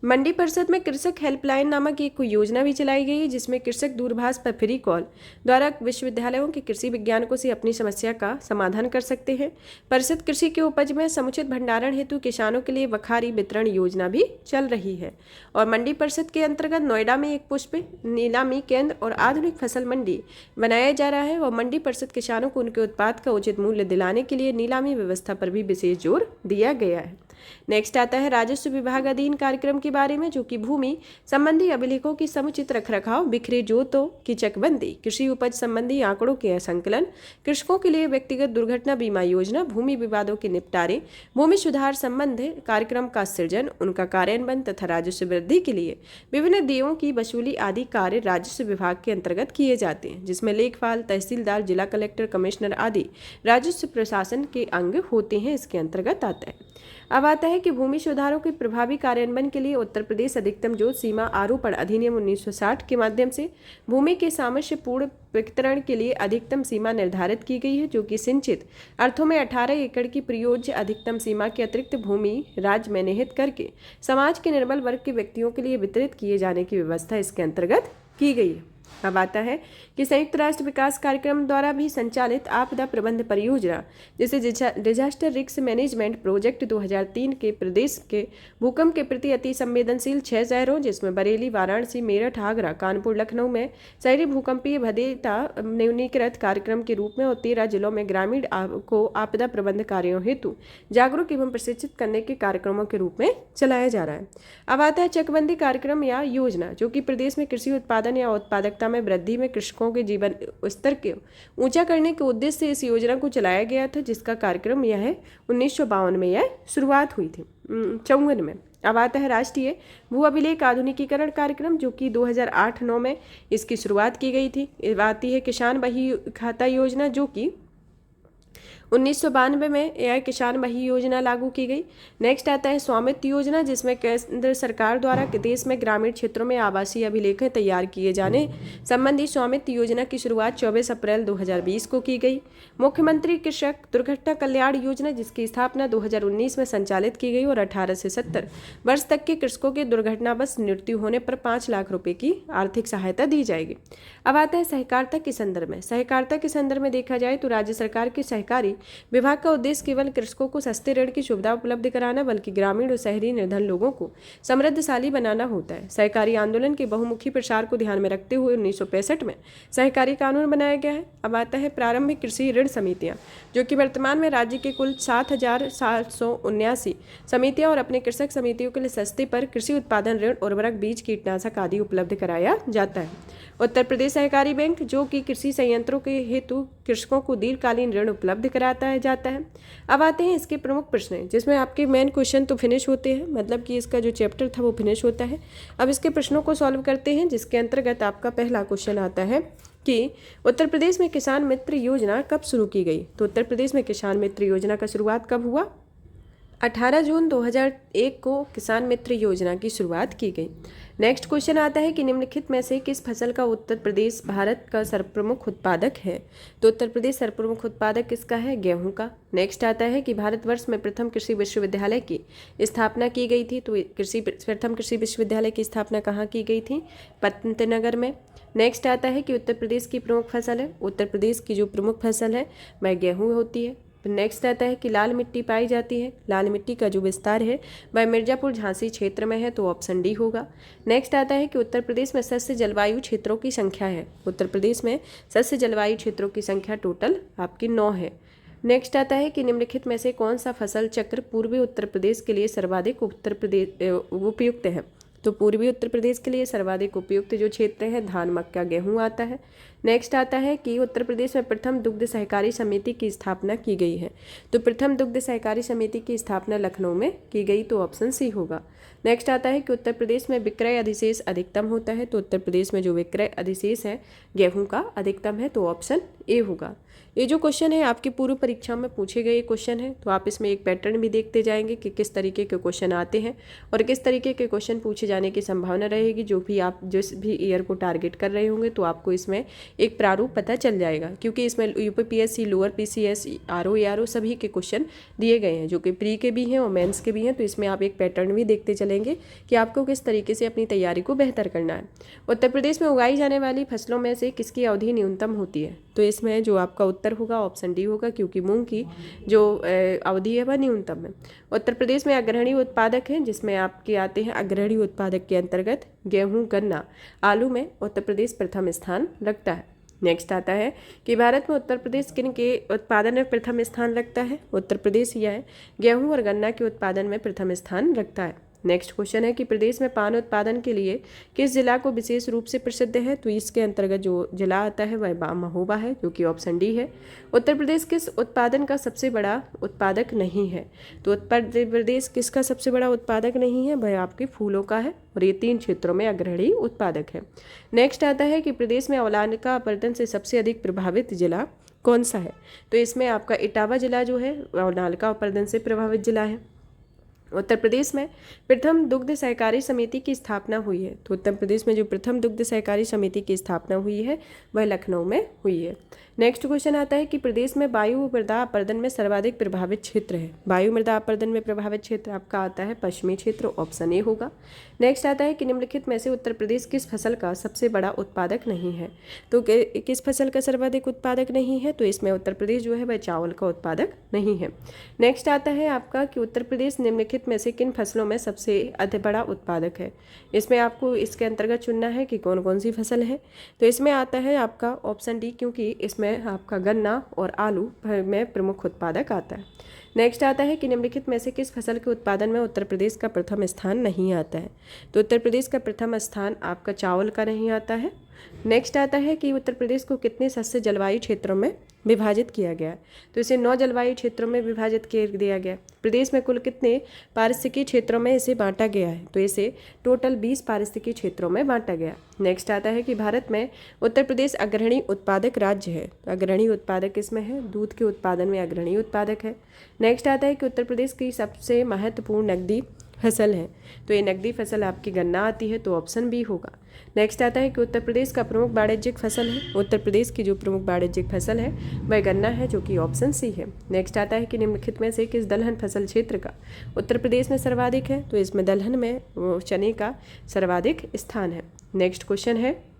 मंडी परिषद में कृषक हेल्पलाइन नामक एक योजना भी चलाई गई है, जिसमें कृषक दूरभाष पर फ्री कॉल द्वारा विश्वविद्यालयों के कृषि वैज्ञानिकों से अपनी समस्या का समाधान कर सकते हैं। परिषद कृषि के उपज में समुचित भंडारण हेतु किसानों के लिए बखारी वितरण योजना भी चल रही है। और मंडी परिषद के अंतर्गत नोएडा में एक पुष्प नीलामी केंद्र और आधुनिक फसल मंडी बनाया जा रहा है और मंडी परिषद किसानों को उनके उत्पाद का उचित मूल्य दिलाने के लिए नीलामी व्यवस्था पर भी विशेष जोर दिया गया है। नेक्स्ट आता है राजस्व विभाग अधीन कार्यक्रम के बारे में, जो कि भूमि संबंधी अभिलेखों की समुचित रखरखाव, बिखरे जोतों की चकबंदी, कृषि उपज संबंधी आंकड़ों के संकलन, कृषकों के लिए व्यक्तिगत दुर्घटना बीमा योजना, भूमि विवादों के निपटारे, भूमि सुधार संबंधी कार्यक्रम का सृजन, उनका कार्यान्वयन तथा राजस्व वृद्धि के लिए विभिन्न देयों की वसूली आदि कार्य राजस्व विभाग के अंतर्गत किए जाते हैं, जिसमें लेखपाल, तहसीलदार, जिला कलेक्टर, कमिश्नर आदि राजस्व प्रशासन के अंग होते हैं। इसके अंतर्गत आता है। अब आता है कि भूमि सुधारों के प्रभावी कार्यान्वयन के लिए उत्तर प्रदेश अधिकतम जोत सीमा आरोपण अधिनियम 1960 के माध्यम से भूमि के सामंजस्य पूर्ण वितरण के लिए अधिकतम सीमा निर्धारित की गई है, जो कि सिंचित अर्थों में 18 एकड़ की प्रयोज्य अधिकतम सीमा के अतिरिक्त भूमि राज्य में निहित करके समाज के निर्बल वर्ग के व्यक्तियों के लिए वितरित किए जाने की व्यवस्था इसके अंतर्गत की गई है। अब आता है कि संयुक्त राष्ट्र विकास कार्यक्रम द्वारा भी संचालित आपदा प्रबंध परियोजना जिसे डिजास्टर रिस्क मैनेजमेंट प्रोजेक्ट 2003 के प्रदेश के भूकंप के प्रति अति संवेदनशील 6 शहरों जिसमें बरेली, वाराणसी, मेरठ, आगरा, कानपुर, लखनऊ में शहरी भूकंपीय भद्रता न्यूनीकृत कार्यक्रम के रूप में और 13 जिलों में ग्रामीण को आपदा प्रबंध कार्यों हेतु जागरूक एवं प्रशिक्षित करने के कार्यक्रमों के रूप में चलाया जा रहा है। अब आता है चकबंदी कार्यक्रम या योजना जो कि प्रदेश में कृषि उत्पादन या उत्पादकता में वृद्धि में कृषकों के जीवन स्तर के ऊंचा करने के उद्देश्य से इस योजना को चलाया गया था, जिसका कार्यक्रम यह है 1952 में यह शुरुआत हुई थी 54 में। अब आता है राष्ट्रीय भू अभिलेख आधुनिकीकरण कार्यक्रम जो कि 2008-9 में इसकी शुरुआत की गई थी। आती है किसान बही खाता योजना जो कि 1992 में यह किसान बही योजना लागू की गई। नेक्स्ट आता है स्वामित्व योजना जिसमें केंद्र सरकार द्वारा देश में ग्रामीण क्षेत्रों में आवासीय अभिलेखें तैयार किए जाने संबंधी स्वामित्व योजना की शुरुआत 24 अप्रैल 2020 को की गई। मुख्यमंत्री कृषक दुर्घटना कल्याण योजना जिसकी स्थापना 2019 में संचालित की गई और 18 से 70 वर्ष तक के कृषकों के दुर्घटनावश मृत्यु होने पर 5 लाख रुपए की आर्थिक सहायता दी जाएगी। अब आता है सहकारिता के संदर्भ में। सहकारिता के संदर्भ में देखा जाए तो राज्य सरकार के सहकारी विभाग का उद्देश्य केवल कृषकों को सस्ते ऋण की सुविधा उपलब्ध कराना बल्कि ग्रामीण और शहरी निर्धन लोगों को समृद्धशाली बनाना होता है। सहकारी आंदोलन के बहुमुखी प्रसार को ध्यान में रखते हुए 1965 में सहकारी कानून बनाया गया है। अब आता है प्रारंभिक कृषि ऋण समितियां जो कि वर्तमान में राज्य के कुल 7,779 समितियां और अपने कृषक समितियों के लिए सस्ते पर कृषि उत्पादन ऋण, उर्वरक, बीज, कीटनाशक आदि उपलब्ध कराया जाता है। उत्तर प्रदेश सहकारी बैंक जो कि कृषि संयंत्रों के हेतु कृषकों को दीर्घकालीन ऋण उपलब्ध कराता जाता है। अब आते हैं इसके प्रमुख प्रश्न जिसमें आपके मेन क्वेश्चन तो फिनिश होते हैं, मतलब कि इसका जो चैप्टर था वो फिनिश होता है। अब इसके प्रश्नों को सॉल्व करते हैं जिसके अंतर्गत आपका पहला क्वेश्चन आता है कि उत्तर प्रदेश में किसान मित्र योजना कब शुरू की गई। तो उत्तर प्रदेश में किसान मित्र योजना का शुरुआत कब हुआ? 18 जून 2001 को किसान मित्र योजना की शुरुआत की गई। नेक्स्ट क्वेश्चन आता है कि निम्नलिखित में से किस फसल का उत्तर प्रदेश भारत का सर्वप्रमुख उत्पादक है। तो उत्तर प्रदेश सर्वप्रमुख उत्पादक किसका है? गेहूं का। नेक्स्ट आता है कि भारतवर्ष में प्रथम कृषि विश्वविद्यालय की स्थापना की गई थी। तो प्रथम कृषि विश्वविद्यालय की स्थापना कहाँ की गई थी? पंतनगर में। नेक्स्ट आता है कि उत्तर प्रदेश की प्रमुख फसल है। उत्तर प्रदेश की जो प्रमुख फसल है वह गेहूँ होती है। नेक्स्ट आता है कि लाल मिट्टी पाई जाती है। लाल मिट्टी का जो विस्तार है वह मिर्जापुर झांसी क्षेत्र में है, तो ऑप्शन डी होगा। नेक्स्ट आता है कि उत्तर प्रदेश में सस्य जलवायु क्षेत्रों की संख्या है। उत्तर प्रदेश में सस्य जलवायु क्षेत्रों की संख्या टोटल आपकी 9 है। नेक्स्ट आता है कि निम्नलिखित में से कौन सा फसल चक्र पूर्वी उत्तर प्रदेश के लिए सर्वाधिक उपयुक्त है। तो पूर्वी उत्तर प्रदेश के लिए सर्वाधिक उपयुक्त जो क्षेत्र है धान, मक्का, गेहूं आता है। नेक्स्ट आता है कि उत्तर प्रदेश में प्रथम दुग्ध सहकारी समिति की स्थापना की गई है। तो प्रथम दुग्ध सहकारी समिति की स्थापना लखनऊ में की गई, तो ऑप्शन सी होगा। नेक्स्ट आता है कि उत्तर प्रदेश में विक्रय अधिशेष अधिकतम होता है। तो उत्तर प्रदेश में जो विक्रय अधिशेष है गेहूं का अधिकतम है, तो ऑप्शन ए होगा। ये जो क्वेश्चन है आपकी पूर्व परीक्षा में पूछे गए क्वेश्चन है, तो आप इसमें एक पैटर्न भी देखते जाएंगे कि किस तरीके के क्वेश्चन आते हैं और किस तरीके के क्वेश्चन पूछे जाने की संभावना रहेगी। जो भी आप जिस भी ईयर को टारगेट कर रहे होंगे तो आपको इसमें एक प्रारूप पता चल जाएगा, क्योंकि इसमें UPPSC, lower PCS, RO, ARO सभी के क्वेश्चन दिए गए हैं जो कि प्री के भी हैं और मेंस के भी हैं। तो इसमें आप एक पैटर्न भी देखते चलेंगे कि आपको किस तरीके से अपनी तैयारी को बेहतर करना है। उत्तर प्रदेश में उगाई जाने वाली फसलों में से किसकी अवधि न्यूनतम होती है। तो इसमें जो आपका उत्तर होगा ऑप्शन डी होगा, क्योंकि मूंग की जो अवधि है वह न्यूनतम है। उत्तर प्रदेश में अग्रणी उत्पादक हैं जिसमें आपके आते हैं अग्रणी उत्पादक के अंतर्गत गेहूं, गन्ना, आलू में उत्तर प्रदेश प्रथम स्थान रखता है। नेक्स्ट आता है कि भारत में उत्तर प्रदेश किन के उत्पादन में प्रथम स्थान रखता है। उत्तर प्रदेश यह है गेहूं और गन्ना के उत्पादन में प्रथम स्थान रखता है। नेक्स्ट क्वेश्चन है कि प्रदेश में पान उत्पादन के लिए किस जिला को विशेष रूप से प्रसिद्ध है। तो इसके अंतर्गत जो जिला आता है वह महोबा है, जो कि ऑप्शन डी है। उत्तर प्रदेश किस उत्पादन का सबसे बड़ा उत्पादक नहीं है। तो उत्तर प्रदेश किसका सबसे बड़ा उत्पादक नहीं है, वह आपके फूलों का है और ये 3 क्षेत्रों में अग्रणी उत्पादक है। नेक्स्ट आता है कि प्रदेश में अवलान का अपरदन से सबसे अधिक प्रभावित जिला कौन सा है। तो इसमें आपका इटावा जिला जो है अवलान का अपरदन से प्रभावित जिला है। उत्तर प्रदेश में प्रथम दुग्ध सहकारी समिति की स्थापना हुई है। तो उत्तर प्रदेश में जो प्रथम दुग्ध सहकारी समिति की स्थापना हुई है वह लखनऊ में हुई है। नेक्स्ट क्वेश्चन आता है कि प्रदेश में वायु मृदा अपरदन में सर्वाधिक प्रभावित क्षेत्र है। वायु मृदा अपरदन में प्रभावित क्षेत्र आपका आता है पश्चिमी क्षेत्र, ऑप्शन ए होगा। नेक्स्ट आता है कि निम्नलिखित में से उत्तर प्रदेश किस फसल का सबसे बड़ा उत्पादक नहीं है। तो किस फसल का सर्वाधिक उत्पादक नहीं है, तो इसमें उत्तर प्रदेश जो है वह चावल का उत्पादक नहीं है। नेक्स्ट आता है आपका कि उत्तर प्रदेश निम्नलिखित में से किन फसलों में सबसे अधिक बड़ा उत्पादक है। इसमें आपको इसके अंतर्गत चुनना है कि कौन कौन सी फसल है। तो इसमें आता है आपका ऑप्शन डी, क्योंकि इसमें आपका गन्ना और आलू में प्रमुख उत्पादक आता है। नेक्स्ट आता है कि निम्नलिखित में से किस फसल के उत्पादन में उत्तर प्रदेश का प्रथम स्थान नहीं आता है। तो उत्तर प्रदेश का प्रथम स्थान आपका चावल का नहीं आता है। नेक्स्ट आता है कि उत्तर प्रदेश को कितने सस्य जलवायु क्षेत्रों में विभाजित किया गया है। तो इसे 9 जलवायु क्षेत्रों में विभाजित कर दिया गया। प्रदेश में कुल कितने पारिस्थितिकी क्षेत्रों में इसे बांटा गया है। तो इसे टोटल 20 पारिस्थितिकी क्षेत्रों में बांटा गया। नेक्स्ट आता है कि भारत में उत्तर प्रदेश अग्रणी उत्पादक राज्य है। तो अग्रणी उत्पादक इसमें है, दूध के उत्पादन में अग्रणी उत्पादक है। नेक्स्ट आता है कि उत्तर प्रदेश की सबसे महत्वपूर्ण नकदी फसल है। तो ये नकदी फसल आपकी गन्ना आती है, तो ऑप्शन बी होगा। नेक्स्ट आता है कि उत्तर प्रदेश का प्रमुख वाणिज्यिक फसल है। उत्तर प्रदेश की जो प्रमुख वाणिज्यिक फसल है वह गन्ना है, जो कि ऑप्शन सी है। नेक्स्ट आता है कि निम्नलिखित में से किस दलहन फसल क्षेत्र का उत्तर प्रदेश में सर्वाधिक है। तो इसमें दलहन में चने का सर्वाधिक स्थान है। नेक्स्ट क्वेश्चन है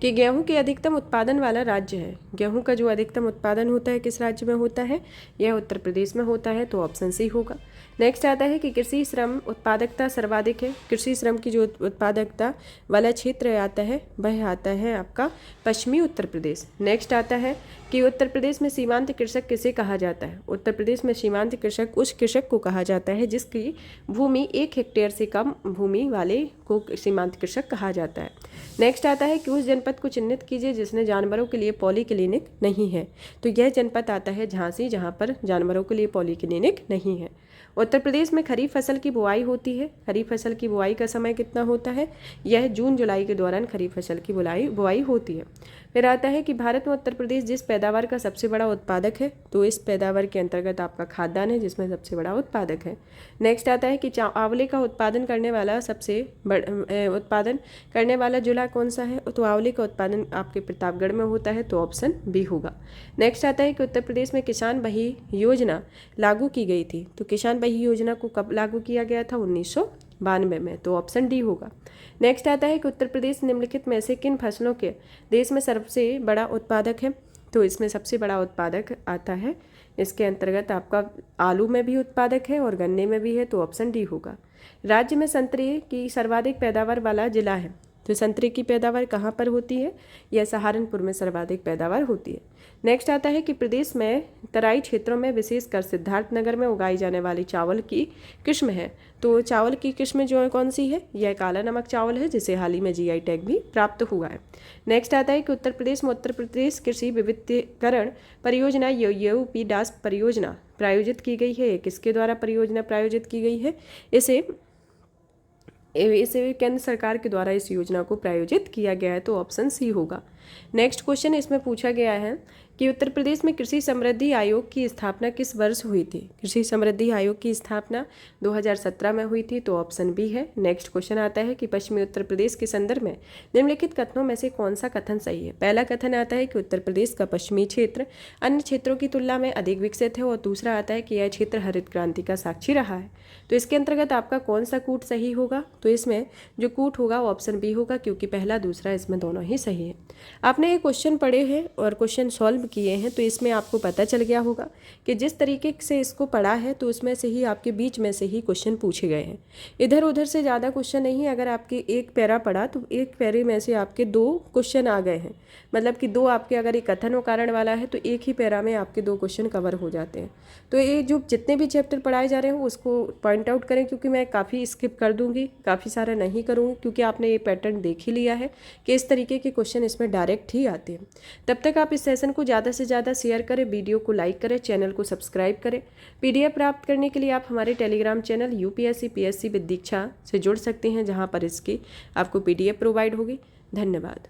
कि गेहूं के अधिकतम उत्पादन वाला राज्य है। गेहूं का जो अधिकतम उत्पादन होता है किस राज्य में होता है, यह उत्तर प्रदेश में होता है, तो ऑप्शन सी होगा। नेक्स्ट आता है कि कृषि श्रम उत्पादकता सर्वाधिक है। कृषि श्रम की जो उत्पादकता वाला क्षेत्र आता है वह आता है आपका पश्चिमी उत्तर प्रदेश। नेक्स्ट आता है कि उत्तर प्रदेश में सीमांत कृषक किसे कहा जाता है। उत्तर प्रदेश में सीमांत कृषक उस कृषक को कहा जाता है जिसकी भूमि 1 हेक्टेयर से कम भूमि वाले को सीमांत कृषक कहा जाता है। नेक्स्ट आता है कि उस जनपद को चिन्हित कीजिए जिसने जानवरों के लिए पॉली क्लिनिक नहीं है। तो यह जनपद आता है झांसी, जहाँ पर जानवरों के लिए पॉली क्लिनिक नहीं है। उत्तर प्रदेश में खरीफ फसल की बुआई होती है। खरीफ फसल की बुआई का समय कितना होता है, यह जून जुलाई के दौरान खरीफ फसल की बुआई होती है। फिर आता है कि भारत में उत्तर प्रदेश जिस पैदावार का सबसे बड़ा उत्पादक है, तो इस पैदावार के अंतर्गत आपका खाद्यान्न है जिसमें सबसे बड़ा उत्पादक है। नेक्स्ट आता है कि आंवले का उत्पादन करने वाला उत्पादन करने वाला जिला कौन सा है। तो आंवले का उत्पादन आपके प्रतापगढ़ में होता है, तो ऑप्शन बी होगा। नेक्स्ट आता है कि उत्तर प्रदेश में किसान बही योजना लागू की गई थी। तो किसान बही योजना को कब लागू किया गया था, 1992 में, तो ऑप्शन डी होगा। नेक्स्ट आता है कि उत्तर प्रदेश निम्नलिखित में से किन फसलों के देश में सबसे बड़ा उत्पादक है। तो इसमें सबसे बड़ा उत्पादक आता है, इसके अंतर्गत आपका आलू में भी उत्पादक है और गन्ने में भी है, तो ऑप्शन डी होगा। राज्य में संतरे की सर्वाधिक पैदावार वाला जिला है। तो संतरे की पैदावार कहाँ पर होती है, यह सहारनपुर में सर्वाधिक पैदावार होती है। नेक्स्ट आता है कि प्रदेश में तराई क्षेत्रों में विशेषकर सिद्धार्थनगर में उगाई जाने वाली चावल की किस्म है। तो चावल की किस्म जो है कौन सी है, यह काला नमक चावल है, जिसे हाल ही में GI टैग भी प्राप्त हुआ है। नेक्स्ट आता है कि उत्तर प्रदेश में उत्तर प्रदेश कृषि विविधीकरण परियोजना UPDAS परियोजना प्रायोजित की गई है। किसके द्वारा परियोजना प्रायोजित की गई है, इसे केंद्र सरकार के द्वारा इस योजना को प्रायोजित किया गया है, तो ऑप्शन सी होगा। नेक्स्ट क्वेश्चन इसमें पूछा गया है कि उत्तर प्रदेश में कृषि समृद्धि आयोग की स्थापना किस वर्ष हुई थी। कृषि समृद्धि आयोग की स्थापना 2017 में हुई थी, तो ऑप्शन बी है। नेक्स्ट क्वेश्चन आता है कि पश्चिमी उत्तर प्रदेश के संदर्भ में निम्नलिखित कथनों में से कौन सा कथन सही है। पहला कथन आता है कि उत्तर प्रदेश का पश्चिमी क्षेत्र अन्य क्षेत्रों की तुलना में अधिक विकसित है, और दूसरा आता है कि यह क्षेत्र हरित क्रांति का साक्षी रहा है। तो इसके अंतर्गत आपका कौन सा कूट सही होगा, तो इसमें जो कूट होगा ऑप्शन बी होगा, क्योंकि पहला दूसरा इसमें दोनों ही सही है। आपने ये क्वेश्चन पढ़े हैं और क्वेश्चन सॉल्व किए हैं, तो इसमें आपको पता चल गया होगा कि जिस तरीके से इसको पढ़ा है तो उसमें से ही आपके बीच में से ही क्वेश्चन पूछे गए हैं। इधर उधर से ज़्यादा क्वेश्चन नहीं है। अगर आपके एक पैरा पढ़ा तो एक पैरे में से आपके 2 क्वेश्चन आ गए हैं, मतलब कि 2 आपके, अगर एक कथन और कारण वाला है तो एक ही पैरा में आपके 2 क्वेश्चन कवर हो जाते हैं। तो ये जो जितने भी चैप्टर पढ़ाए जा रहे हैं उसको पॉइंट आउट करें, क्योंकि मैं काफ़ी स्किप कर दूंगी, काफ़ी सारा नहीं करूँगी, क्योंकि आपने ये पैटर्न देख ही लिया है कि इस तरीके के क्वेश्चन इसमें डायरेक्ट ही आते हैं। तब तक आप इस सेशन को ज़्यादा से ज़्यादा शेयर करें, वीडियो को लाइक करें, चैनल को सब्सक्राइब करें। PDF प्राप्त करने के लिए आप हमारे Telegram channel UPSC PSC with Diksha से जुड़ सकते हैं, जहाँ पर इसकी आपको PDF प्रोवाइड होगी। धन्यवाद।